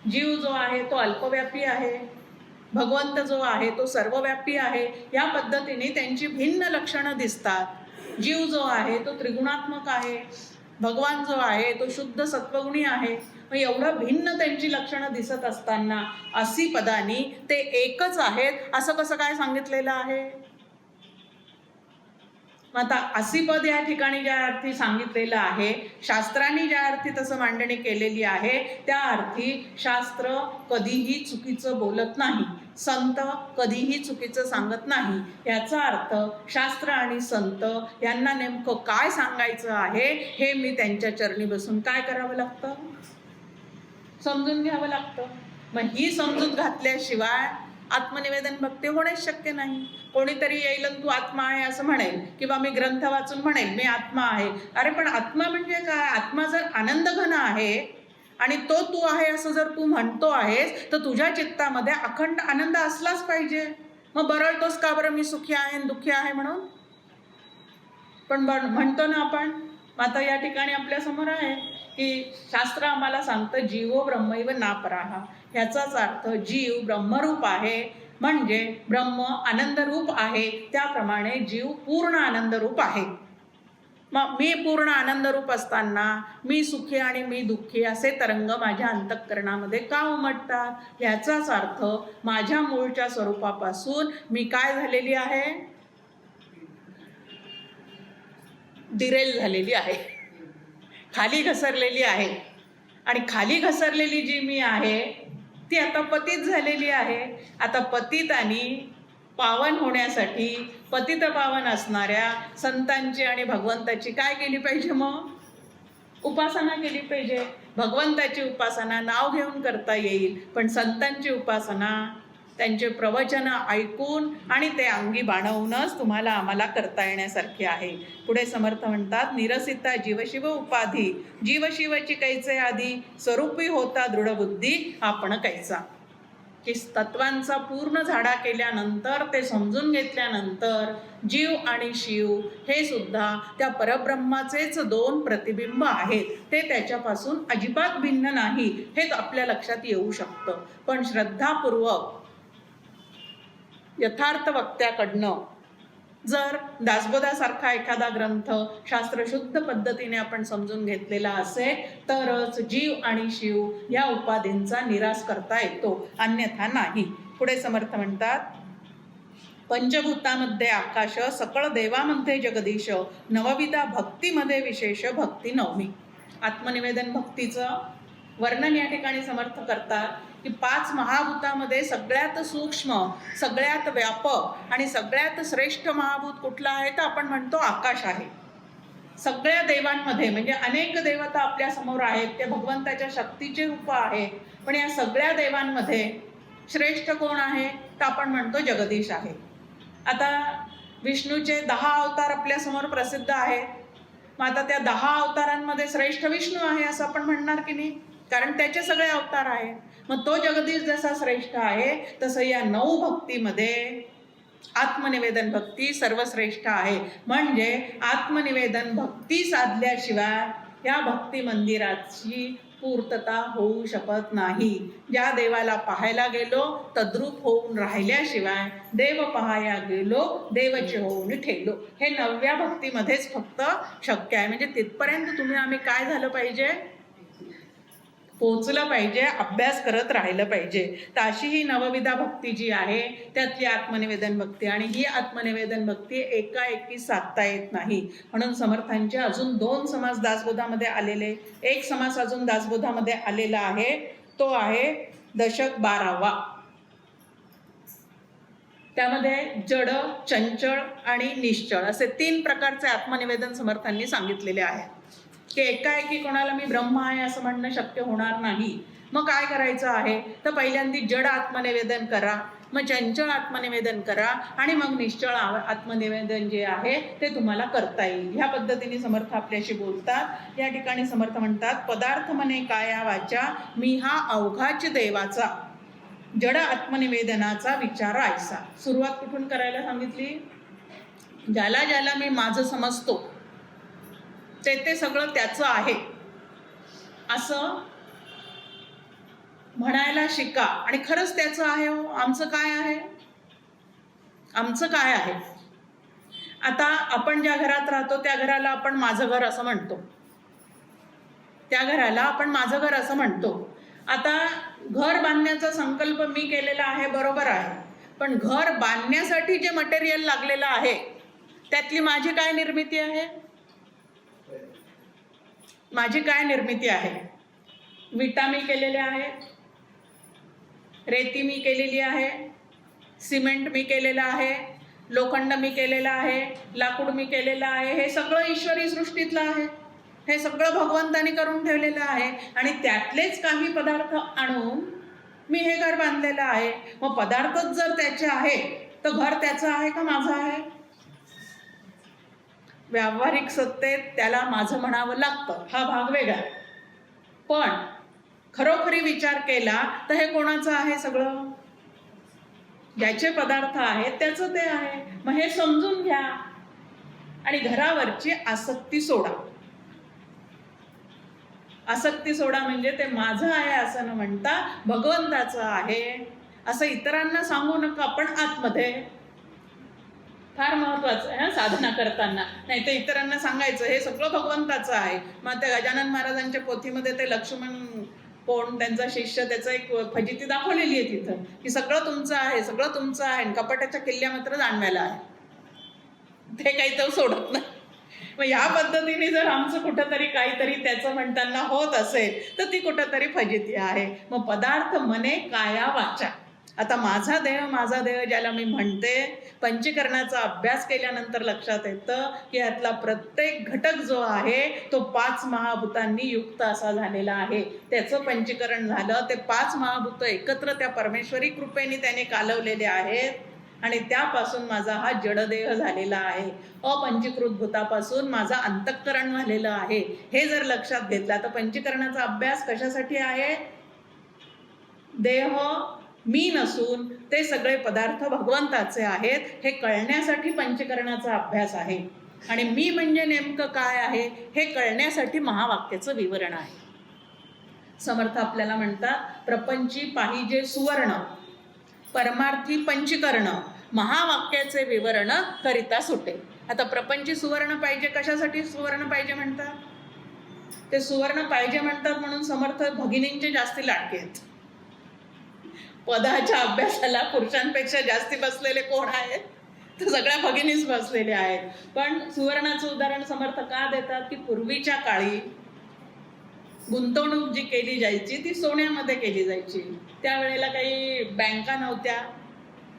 जीव जो आहे तो अल्पव्यापी आहे, भगवंत जो आहे तो सर्वव्यापी आहे. या पद्धतीने त्यांची भिन्न लक्षणं दिसतात. जीव जो आहे तो त्रिगुणात्मक आहे, भगवान जो आहे तो शुद्ध सत्वगुणी आहे. मग एवढं भिन्न त्यांची लक्षणं दिसत असताना असी पदानी ते एकच आहेत असं कसं काय सांगितलेलं आहे? आता असीपद या ठिकाणी ज्या अर्थी सांगितलेलं आहे, शास्त्रांनी ज्या अर्थी तसं मांडणी केलेली आहे त्या अर्थी शास्त्र कधीही चुकीचं बोलत नाही, संत कधीही चुकीचं सांगत नाही. याचा अर्थ शास्त्र आणि संत यांना नेमकं काय सांगायचं आहे हे मी त्यांच्या चरणी बसून काय करावं लागतं, समजून घ्यावं लागतं. मग ही समजूत घातल्याशिवाय आत्मनिवेदन भक्ती होणेच शक्य नाही. कोणीतरी येईल तू आत्मा आहे असं म्हणेल किंवा मी ग्रंथ वाचून म्हणेल मी आत्मा आहे. अरे पण आत्मा म्हणजे काय? आत्मा जर आनंद घन आहे आणि तो तू आहे असं जर तू म्हणतो आहेस तर तुझ्या चित्तामध्ये अखंड आनंद असलाच पाहिजे. मग बरळतोस का बरं मी सुखी आहे दुःखी आहे म्हणून? पण म्हणतो ना आपण. आता या ठिकाणी आपल्या समोर आहे की शास्त्र आम्हाला सांगतं जीवो ब्रह्मैव नापराहा. ह्याचाच अर्थ जीव ब्रह्मरूप आहे म्हणजे ब्रह्म आनंदरूप आहे, त्याप्रमाणे जीव पूर्ण आनंदरूप आहे. मग मी पूर्ण आनंदरूप असताना मी सुखी आणि मी दुःखी असे तरंग माझ्या अंतःकरणामध्ये का उमटतात? ह्याचाच अर्थ माझ्या मूळच्या स्वरूपापासून मी काय झालेली आहे? डिरेल झालेली आहे, खाली घसरलेली आहे. आणि खाली घसरलेली जी मी आहे ती आता पतित झालेली आहे. आता पतित आणि पावन होण्यासाठी पतित पावन असणाऱ्या संतांची आणि भगवंताची काय केली पाहिजे? मग उपासना केली पाहिजे. भगवंताची उपासना नाव घेऊन करता येईल, पण संतांची उपासना त्यांचे प्रवचन ऐकून आणि ते अंगी बाणवूनच तुम्हाला आम्हाला करता येण्यासारखी आहे. पुढे समर्थ म्हणतात, निरसिता जीवशिव उपाधी जीवशिवची कैचे आधी स्वरूपी होता दृढबुद्धी आपण कैसा. की तत्वांचा पूर्ण झाडा केल्यानंतर ते समजून घेतल्यानंतर जीव आणि शिव हे सुद्धा त्या परब्रह्माचेच दोन प्रतिबिंब आहेत. ते त्याच्यापासून अजिबात भिन्न नाही हे आपल्या लक्षात येऊ शकतं. पण श्रद्धापूर्वक यथार्थ वक्त्याकडनं जर दासबोधासारखा एखादा ग्रंथ शास्त्रशुद्ध पद्धतीने आपण समजून घेतलेला असेल तरच जीव आणि शिव या उपाधींचा निराश करता येतो, अन्यथा नाही. पुढे समर्थ म्हणतात, पंचभूतामध्ये आकाश सकळ देवामध्ये जगदीश नवविधा भक्तीमध्ये विशेष भक्ती नवमी. आत्मनिवेदन भक्तीचं वर्णन या ठिकाणी समर्थ करतात की 5 महाभूतामध्ये सगळ्यात सूक्ष्म, सगळ्यात व्यापक आणि सगळ्यात श्रेष्ठ महाभूत कुठलं आहे तर आपण म्हणतो आकाश आहे. सगळ्या देवांमध्ये म्हणजे अनेक देवता आपल्या समोर आहेत, ते भगवंताच्या शक्तीचे रूप आहेत, पण या सगळ्या देवांमध्ये श्रेष्ठ कोण आहे तर आपण म्हणतो जगदीश आहे. आता विष्णूचे 10 अवतार आपल्या समोर प्रसिद्ध आहेत. मग आता त्या 10 अवतारांमध्ये श्रेष्ठ विष्णू आहे असं आपण म्हणणार की नाही, कारण त्याचे सगळे अवतार आहे. मग तो जगदीश जसा श्रेष्ठ आहे तसं या 9 भक्तीमध्ये आत्मनिवेदन भक्ती सर्वश्रेष्ठ आहे. म्हणजे आत्मनिवेदन भक्ती साधल्याशिवाय या भक्ती मंदिराची पूर्तता होऊ शकत नाही. ज्या देवाला पाहायला गेलो तद्रूप होऊन राहिल्याशिवाय देव पाहाया गेलो देवचे होऊन ठेलो, हे 9व्या भक्तीमध्येच फक्त शक्य आहे. म्हणजे तिथपर्यंत तुम्ही आम्ही काय झालं पाहिजे, पोचलं पाहिजे, अभ्यास करत राहिलं पाहिजे. तर अशी ही नवविधा भक्ती जी आहे त्यातली आत्मनिवेदन भक्ती, आणि ही आत्मनिवेदन भक्ती एकाएकी साधता येत नाही. म्हणून समर्थांचे अजून 2 समास दासबोधामध्ये आलेले, एक समास अजून दासबोधामध्ये आलेला आहे, तो आहे दशक 12वा. त्यामध्ये जड, चंचळ आणि निश्चळ असे 3 प्रकारचे आत्मनिवेदन समर्थांनी सांगितलेले आहे की एकाएकी कोणाला मी ब्रह्म आहे असं म्हणणं शक्य होणार नाही. मग काय करायचं आहे, तर पहिल्यांदा जड आत्मनिवेदन करा, मग चंचळ आत्मनिवेदन करा, आणि मग निश्चळ आत्मनिवेदन जे आहे ते तुम्हाला करता येईल. ह्या पद्धतीने समर्थ आपल्याशी बोलतात. या ठिकाणी समर्थ म्हणतात, पदार्थ मने काया वाचा मी हा अवघाच देवाचा, जड आत्मनिवेदनाचा विचार ऐसा. सुरुवात कुठून करायला सांगितली, ज्याला ज्याला मी माझं समजतो ते सगळं त्याचं आहे असं म्हणायला शिका. आणि खरंच त्याचं आहे हो, आमचं काय आहे, आमचं काय आहे. आता आपण ज्या घरात राहतो त्या घराला आपण माझं घर असं म्हणतो, त्या घराला आपण माझं घर असं म्हणतो. आता घर बांधण्याचा संकल्प मी केलेला आहे, बरोबर आहे, पण घर बांधण्यासाठी जे मटेरियल लागलेलं आहे त्यातली माझी काय निर्मिती आहे, माझी काय निर्मिती आहे. विटा मी केलेल्या आहेत, रेती मी केलेली आहे, सिमेंट मी केलेलं आहे, लोखंड मी केलेलं आहे, लाकूड मी केलेलं आहे. हे सगळं ईश्वरी सृष्टीतलं आहे, हे सगळं भगवंतानी करून ठेवलेलं आहे. आणि त्यातलेच काही पदार्थ आणून मी हे घर बांधलेलं आहे. मग पदार्थच जर त्याचे आहे तर घर त्याचं आहे का माझं आहे. व्यावहारिक सत्तेत त्याला माझं म्हणावं लागतं, हा भाग वेगळा. पण खरोखरी विचार केला तर हे कोणाचं आहे, सगळं ज्याचे पदार्थ आहेत त्याचं ते आहे. मग हे समजून घ्या आणि घरावरची आसक्ती सोडा. आसक्ती सोडा म्हणजे ते माझं आहे असं न म्हणता भगवंताचं आहे असं इतरांना सांगू नका, पण आतमध्ये. फार महत्वाचं आहे साधना करताना. नाही तर इतरांना सांगायचं हे सगळं भगवंताचं आहे. मग त्या गजानन महाराजांच्या पोथीमध्ये ते लक्ष्मण कोण त्यांचा शिष्य, त्याचं एक फजिती दाखवलेली आहे तिथं की सगळं तुमचं आहे, सगळं तुमचं आहे, कपाटाच्या किल्ल्या मात्र जाणवायला आहे, ते काही तर सोडत नाही. मग या पद्धतीने जर आमचं कुठंतरी काहीतरी त्याचं म्हणताना होत असेल तर ती कुठंतरी फजिती आहे. मग पदार्थ मने काया वाचा. आता माझा देह ज्याला मी म्हणते, पंचीकरणाचा अभ्यास केल्यानंतर लक्षात येतं की यातला प्रत्येक घटक जो आहे तो 5 महाभूतांनी युक्त असा झालेला आहे. त्याचं पंचीकरण झालं, ते 5 महाभूत एकत्र त्या परमेश्वरी कृपेने त्याने कालवलेले आहेत आणि त्यापासून माझा हा जडदेह झालेला आहे. अपंचीकृत भूतापासून माझा अंतःकरण झालेलं आहे. हे जर लक्षात घेतला तर पंचीकरणाचा अभ्यास कशासाठी आहे, देह मी नसून ते सगळे पदार्थ भगवंताचे आहेत हे कळण्यासाठी पंचकरणाचा अभ्यास आहे. आणि मी म्हणजे नेमकं काय आहे हे कळण्यासाठी महावाक्याचं विवरण आहे. समर्थ आपल्याला म्हणतात, प्रपंची पाहिजे सुवर्ण, परमार्थी पंचीकरण, महावाक्याचे विवरण करिता सुटे. आता प्रपंची सुवर्ण पाहिजे, कशासाठी सुवर्ण पाहिजे म्हणतात, ते सुवर्ण पाहिजे म्हणतात म्हणून समर्थ भगिनींचे जास्ती लाडके आहेत. पदाच्या अभ्यासाला पुरुषांपेक्षा जास्ती बसलेले कोण आहेत, तर सगळ्या भगिनीच बसलेले आहेत. पण सुवर्णाचं उदाहरण समर्थ का देतात की पूर्वीच्या काळी गुंतवणूक जी केली जायची ती सोन्यामध्ये केली जायची. त्यावेळेला काही बँका नव्हत्या,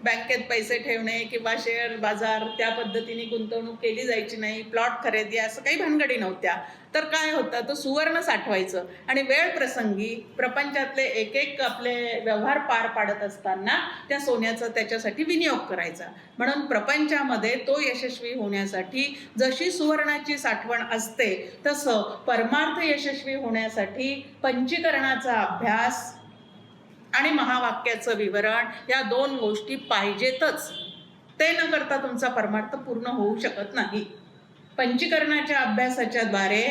बँकेत पैसे ठेवणे किंवा शेअर बाजार त्या पद्धतीने गुंतवणूक केली जायची नाही, प्लॉट खरेदी असं काही भानगडी नव्हत्या. तर काय होतं, तो सुवर्ण साठवायचं आणि वेळ प्रसंगी प्रपंचातले एक एक आपले व्यवहार पार पाडत असताना त्या सोन्याचा त्याच्यासाठी विनियोग करायचा. म्हणून प्रपंचामध्ये तो यशस्वी होण्यासाठी जशी सुवर्णाची साठवण असते तसं परमार्थ यशस्वी होण्यासाठी पंचीकरणाचा अभ्यास आणि महावाक्याचं विवरण या 2 गोष्टी पाहिजेतच. ते न करता तुमचा परमार्थ पूर्ण होऊ शकत नाही. पंचीकरणाच्या अभ्यासाच्या द्वारे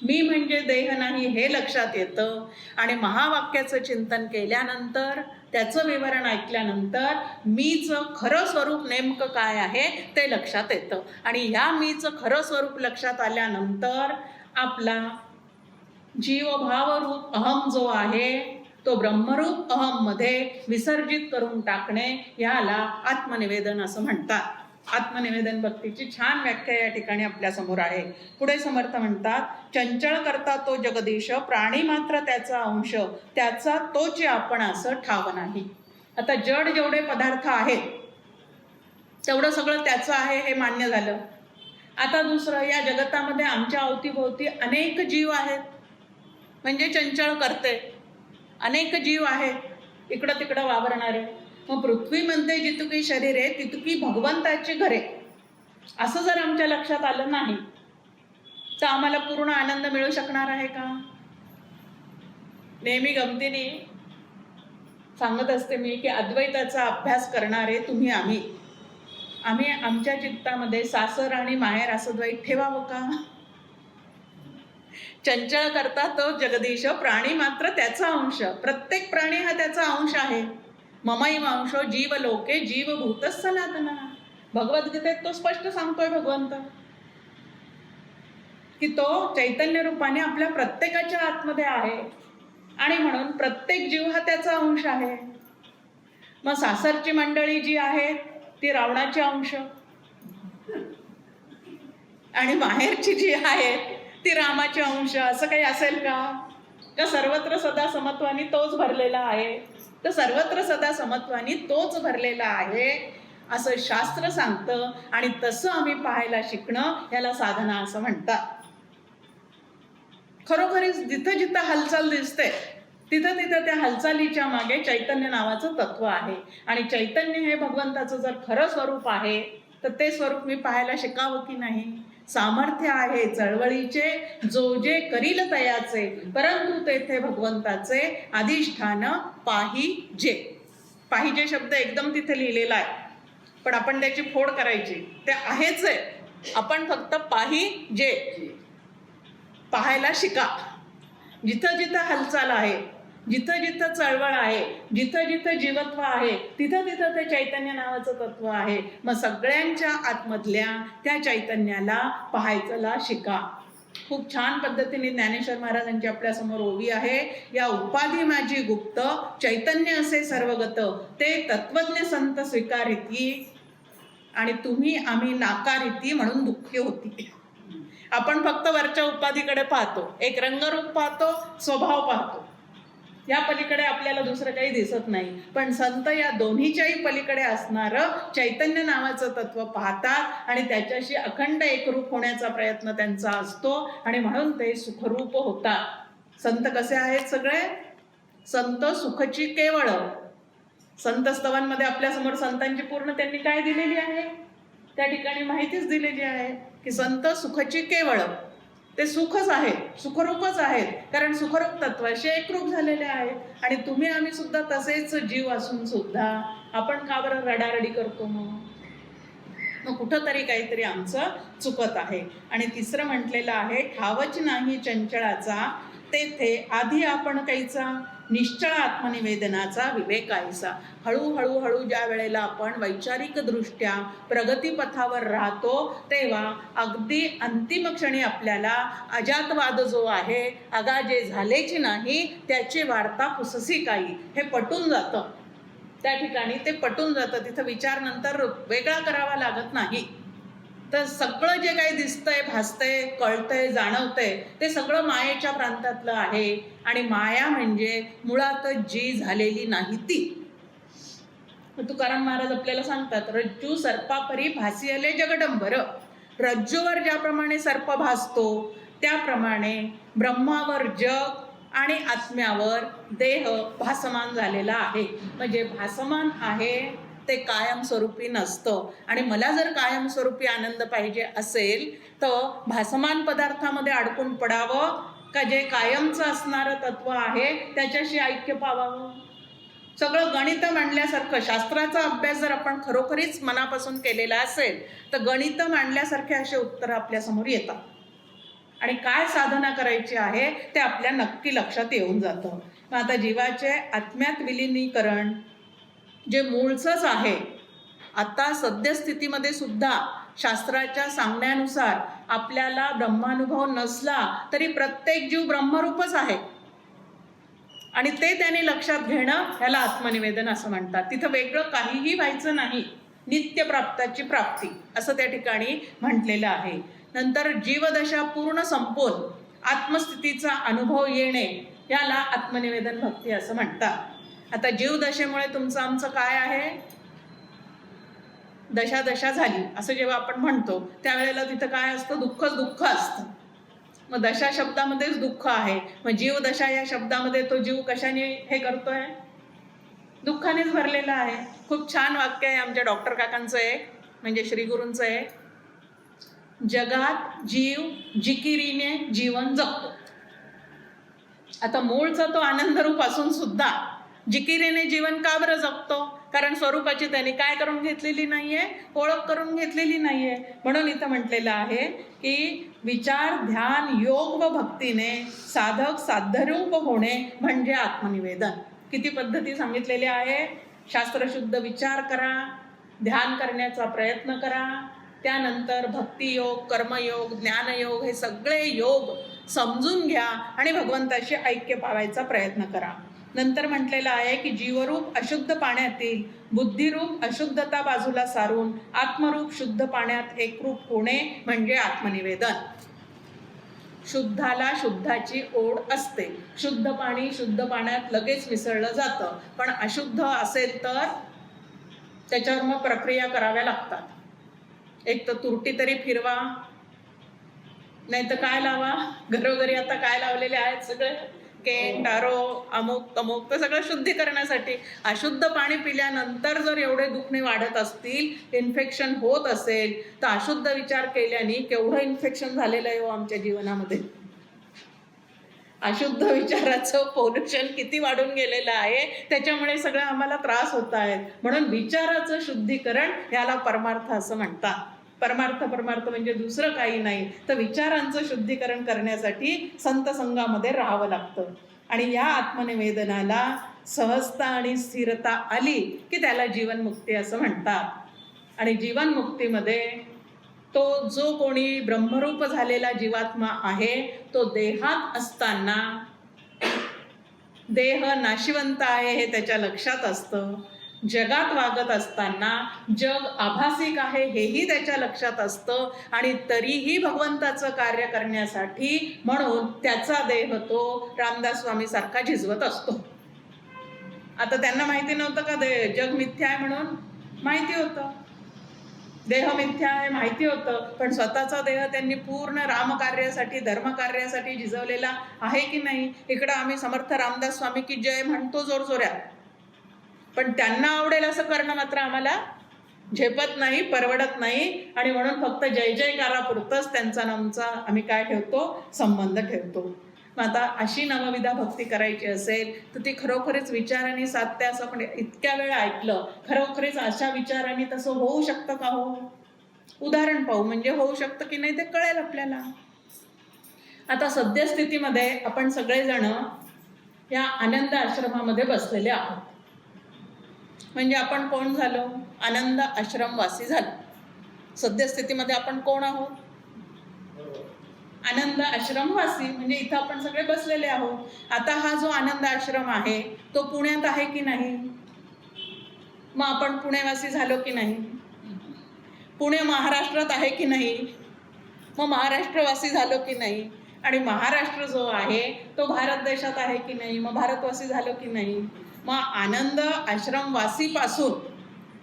मी म्हणजे देह नाही हे लक्षात येतं आणि महावाक्याचं चिंतन केल्यानंतर त्याचं विवरण ऐकल्यानंतर मीचं खरं स्वरूप नेमकं काय आहे ते लक्षात येतं आणि ह्या मीचं खरं स्वरूप लक्षात आल्यानंतर आपला जीवभावरूप अहम जो आहे तो ब्रह्मरूप अहममध्ये विसर्जित करून टाकणे याला आत्मनिवेदन असं म्हणतात. आत्मनिवेदन भक्तीची छान व्याख्या या ठिकाणी आपल्यासमोर आहे. पुढे समर्थ म्हणतात, चंचळ करता तो जगदीश, प्राणी मात्र त्याचा अंश, त्याचा तोच आपण असं ठाव नाही. आता जड जेवढे पदार्थ आहेत तेवढं सगळं त्याचं आहे हे मान्य झालं. आता दुसरं, या जगतामध्ये आमच्या अवतीभोवती अनेक जीव आहेत, म्हणजे चंचळ करते अनेक जीव आहेत इकडं तिकडं वावरणारे. मग पृथ्वीमध्ये जितकी शरीरे तितकी भगवंताची घरे असं जर आमच्या लक्षात आलं नाही तर आम्हाला पूर्ण आनंद मिळू शकणार आहे का? नेहमी गमतीने सांगत असते मी की अद्वैताचा अभ्यास करणारे तुम्ही आम्ही आमच्या चित्तामध्ये सासर आणि माहेर असं द्वैत ठेवावं का? चंचळ करता तो जगदीश, प्राणी मात्र त्याचा अंश. प्रत्येक प्राणी हा त्याचा अंश आहे. ममैव अंशो जीव लोके जीवभूत सनातना. भगवद्गीतेत तो स्पष्ट सांगतोय भगवंत की तो चैतन्य रूपाने आपल्या प्रत्येकाच्या आतमध्ये आहे आणि म्हणून प्रत्येक जीव हा त्याचा अंश आहे. मग सासरची मंडळी जी आहे ती रावणाचे अंश आणि माहेरची जी आहे ती रामाचे अंश असं काही असेल का? सर्वत्र सदा समत्वानी तोच भरलेला आहे. तर सर्वत्र सदा समत्वानी तोच भरलेला आहे असं शास्त्र सांगतं आणि तसं आम्ही पाहायला शिकणं याला साधना असं म्हणतात. खरोखरीच जिथं जिथं हालचाल दिसते तिथं तिथं त्या हालचालीच्या मागे चैतन्य नावाचं तत्व आहे आणि चैतन्य हे भगवंताचं जर खरं स्वरूप आहे तर ते स्वरूप मी पाहायला शिकावं की नाही? सामर्थ्य आहे चळवळीचे जो जे करील तयाचे, परंतु तेथे भगवंताचे अधिष्ठान पाहिजे. पाहिजे शब्द एकदम तिथे लिहिलेला आहे पण आपण त्याची फोड करायची. ते आहेच आहे, आपण फक्त पाहिजे पाहायला शिका. जिथं जिथं हालचाल आहे, जिथं जिथं चळवळ आहे, जिथं जिथं जीवत्व आहे तिथं तिथं ते चैतन्य नावाचं तत्व आहे. मग सगळ्यांच्या आतमधल्या त्या चैतन्याला पाहायला शिका. खूप छान पद्धतीने ज्ञानेश्वर महाराजांची आपल्यासमोर ओवी आहे. या उपाधी माझी गुप्त, चैतन्य असे सर्वगत, ते तत्वज्ञ संत स्वीकारिती आणि तुम्ही आम्ही नाकारिती म्हणून दुःखी होती. आपण फक्त वरच्या उपाधीकडे पाहतो, एक रंगरूप पाहतो, स्वभाव पाहतो, या पलीकडे आपल्याला दुसरं काही दिसत नाही. पण संत या दोन्हीच्याही पलीकडे असणारं चैतन्य नावाचं तत्व पाहतात आणि त्याच्याशी अखंड एकरूप होण्याचा प्रयत्न त्यांचा असतो आणि म्हणून ते सुखरूप होतात. संत कसे आहेत सगळे? संत सुखची केवळ. संत स्तवांमध्ये आपल्यासमोर संतांची पूर्ण त्यांनी काय दिलेली आहे त्या ठिकाणी माहितीच दिलेली आहे की संत सुखची केवळ. ते सुखच आहेत, सुखरूपच आहेत, कारण सुखरूप तत्वाशी एकरूप झालेले आहेत. आणि तुम्ही आम्ही सुद्धा तसेच जीव असून सुद्धा आपण का बरं रडारडी करतो? मग कुठंतरी काहीतरी आमचं चुकत आहे. आणि तिसरं म्हटलेलं आहे, ठावच नाही चंचळाचा, तेथे आधी आपण काहीचा निश्चळ आत्मनिवेदनाचा विवेक आयसा. हळूहळू हळू ज्या वेळेला आपण वैचारिक दृष्ट्या प्रगतीपथावर राहतो तेव्हा अगदी अंतिम क्षणी आपल्याला अजातवाद जो आहे, अगा जे झालेची नाही त्याची वार्ता पुससी काही, हे पटून जातं. त्या ठिकाणी ते पटून जातं. तिथं विचार नंतर वेगळा करावा लागत नाही. तर सगळं जे काही दिसतंय, भासतंय, कळतंय, जाणवतंय ते सगळं मायेच्या प्रांतातलं आहे. आणि माया म्हणजे मुळात जी झालेली नाही ती. तुकाराम महाराज आपल्याला सांगतात, रज्जू सर्पापरी भासियले जगडंबर. रज्जूवर ज्याप्रमाणे सर्प भासतो त्याप्रमाणे ब्रह्मावर जग आणि आत्म्यावर देह भासमान झालेला आहे. म्हणजे भासमान आहे ते कायमस्वरूपी नसतं. आणि मला जर कायमस्वरूपी आनंद पाहिजे असेल तर भासमान पदार्थामध्ये अडकून पडावं का जे कायमचं असणारं तत्व आहे त्याच्याशी ऐक्य पावावं. सगळं गणित मांडल्यासारखं शास्त्राचा अभ्यास जर आपण खरोखरीच मनापासून केलेला असेल तर गणित मांडल्यासारखे असे उत्तर आपल्यासमोर येतात. आणि काय साधना करायची आहे ते आपल्या नक्की लक्षात येऊन जातं. मग आता जीवाचे आत्म्यात विलिनीकरण जे मूळचंच आहे, आता सद्यस्थितीमध्ये सुद्धा शास्त्राच्या सांगण्यानुसार आपल्याला ब्रह्मानुभव नसला तरी प्रत्येक जीव ब्रह्मरूपच आहे. आणि ते त्याने लक्षात घेणं ह्याला आत्मनिवेदन असं म्हणतात. तिथं वेगळं काहीही व्हायचं नाही, नित्यप्राप्ताची प्राप्ती असं त्या ठिकाणी म्हटलेलं आहे. नंतर जीवदशा पूर्ण संपवून आत्मस्थितीचा अनुभव येणे याला आत्मनिवेदन भक्ती असं म्हणतात. आता जीवदशेमुळे तुमचं आमचं काय आहे, दशा झाली असं जेव्हा आपण म्हणतो त्यावेळेला तिथं काय असतं, दुःखच दुःख असतं. मग दशा शब्दामध्येच दुःख आहे. मग जीवदशा या शब्दामध्ये तो जीव कशाने हे करतोय, दुःखानेच भरलेला आहे. खूप छान वाक्य आहे आमच्या डॉक्टर काकांचं आहे, म्हणजे श्रीगुरूंचं आहे, जगात जीव जिकिरीने जीवन जगतो. आता मूळचा तो आनंदरूप असून सुद्धा जिकिरीने जीवन का बरं जगतो, कारण स्वरूपाची त्यांनी काय करून घेतलेली नाहीये, ओळख करून घेतलेली नाहीये. म्हणून इथं म्हटलेलं आहे की विचार ध्यान योग व भक्तीने साधक साध्यरूप होणे म्हणजे आत्मनिवेदन. किती पद्धती सांगितलेल्या आहे, शास्त्रशुद्ध विचार करा, ध्यान करण्याचा प्रयत्न करा, त्यानंतर भक्तियोग कर्मयोग ज्ञानयोग हे सगळे योग समजून घ्या आणि भगवंताशी ऐक्य पावायचा प्रयत्न करा. नंतर म्हटलेलं आहे की जीवरूप अशुद्ध पाण्यातील बुद्धिरूप अशुद्धता बाजूला सारून आत्मरूप शुद्ध पाण्यात एकरूप होणे म्हणजे आत्मनिवेदन. शुद्धाला शुद्धाची ओढ असते. शुद्ध पाणी शुद्ध पाण्यात लगेच मिसळलं जातं, पण अशुद्ध असेल तर त्याच्यावर मग प्रक्रिया कराव्या लागतात. एक तर तुरटी तरी फिरवा, नाही तर काय लावा, घरोघरी आता काय लावलेले आहेत सगळे केन टारो अमुक तमुक, तर सगळं शुद्धीकरणासाठी. अशुद्ध पाणी पिल्यानंतर जर एवढे दुखणे वाढत असतील, इन्फेक्शन होत असेल, तर अशुद्ध विचार केल्याने केवढं इन्फेक्शन झालेलं आहे हो आमच्या जीवनामध्ये. अशुद्ध विचाराचं पोल्युशन किती वाढून गेलेलं आहे, त्याच्यामुळे सगळं आम्हाला त्रास होत आहेत. म्हणून विचाराचं शुद्धीकरण याला परमार्थ असं म्हणतात. परमार्थ म्हणजे दुसरं काही नाही, तर विचारांचं शुद्धीकरण करण्यासाठी संत संघामध्ये राहावं लागतं. आणि या आत्मनिवेदनाला सहजता आणि स्थिरता आली की त्याला जीवनमुक्ती असं म्हणतात. आणि जीवनमुक्तीमध्ये तो जो कोणी ब्रह्मरूप झालेला जीवात्मा आहे तो देहात असताना देह नाशिवंत आहे हे त्याच्या लक्षात असतं. जगात वागत असताना जग आभासिक आहे हेही त्याच्या लक्षात असतं. आणि तरीही भगवंताचं कार्य करण्यासाठी म्हणून त्याचा देह तो रामदास स्वामी सारखा झिजवत असतो. आता त्यांना माहिती नव्हतं का जग मिथ्या आहे म्हणून, माहिती होतं. देह मिथ्या आहे माहिती होतं, पण स्वतःचा देह त्यांनी पूर्ण रामकार्यासाठी धर्मकार्यासाठी झिजवलेला आहे की नाही. इकडं आम्ही समर्थ रामदास स्वामी की जय म्हणतो जोरजोऱ्यात, पण त्यांना आवडेल असं करणं मात्र आम्हाला झेपत नाही, परवडत नाही. आणि म्हणून फक्त जय जयकारापुरतंच त्यांचा नामचा आम्ही काय ठेवतो, संबंध ठेवतो. मग आता अशी नवविधा भक्ती करायची असेल तर ती खरोखरीच विचाराने साधते असं आपण इतक्या वेळ ऐकलं. खरोखरीच अशा विचाराने तसं होऊ शकतं का हो, उदाहरण पाहू, म्हणजे होऊ शकतं की नाही ते कळेल आपल्याला. आता सद्यस्थितीमध्ये आपण सगळेजण या आनंद आश्रमामध्ये बसलेले आहोत. म्हणजे आपण कोण झालो, आनंद आश्रमवासी झालो. सद्यस्थितीमध्ये आपण कोण आहोत, आनंद आश्रमवासी. म्हणजे इथं आपण सगळे बसलेले आहोत. आता हा जो आनंद आश्रम आहे तो पुण्यात आहे की नाही, मग आपण पुणेवासी झालो की नाही. पुणे महाराष्ट्रात आहे की नाही, मग महाराष्ट्रवासी झालो की नाही. आणि महाराष्ट्र जो आहे तो भारत देशात आहे की नाही, मग भारतवासी झालो की नाही. मग आनंद आश्रमवासीपासून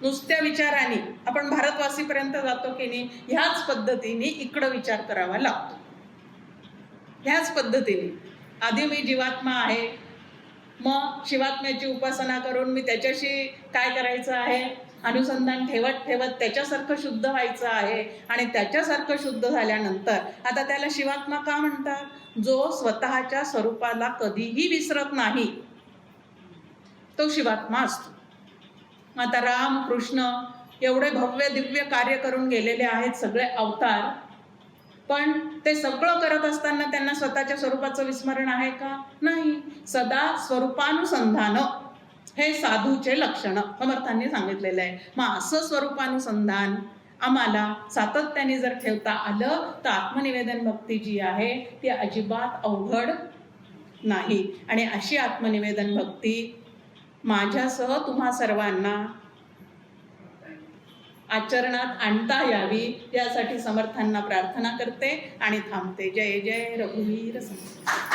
नुसत्या विचाराने आपण भारतवासीपर्यंत जातो की नाही, ह्याच पद्धतीने इकडं विचार करावा लागतो. ह्याच पद्धतीने आधी मी जीवात्मा आहे, मग शिवात्म्याची उपासना करून मी त्याच्याशी काय करायचं आहे, अनुसंधान ठेवत ठेवत त्याच्यासारखं शुद्ध व्हायचं आहे. आणि त्याच्यासारखं शुद्ध झाल्यानंतर आता त्याला शिवात्मा का म्हणतात? जो स्वतःच्या स्वरूपाला कधीही विसरत नाही तो शिवात्मा असतो. आता राम कृष्ण एवढे भव्य दिव्य कार्य करून गेलेले आहेत, सगळे अवतार, पण ते सगळं करत असताना त्यांना स्वतःच्या स्वरूपाचं विस्मरण आहे का? नाही. सदा स्वरूपानुसंधान हे साधूचे लक्षण समर्थांनी सांगितलेलं आहे. मग असं स्वरूपानुसंधान आम्हाला सातत्याने जर ठेवता आलं तर आत्मनिवेदन भक्ती जी आहे ती अजिबात अवघड नाही. आणि अशी आत्मनिवेदन भक्ती माझ्यासह तुम्हा सर्वांना आचरणात आणता यावी यासाठी समर्थांना प्रार्थना करते आणि थांबते. जय जय रघुवीर समर्थ.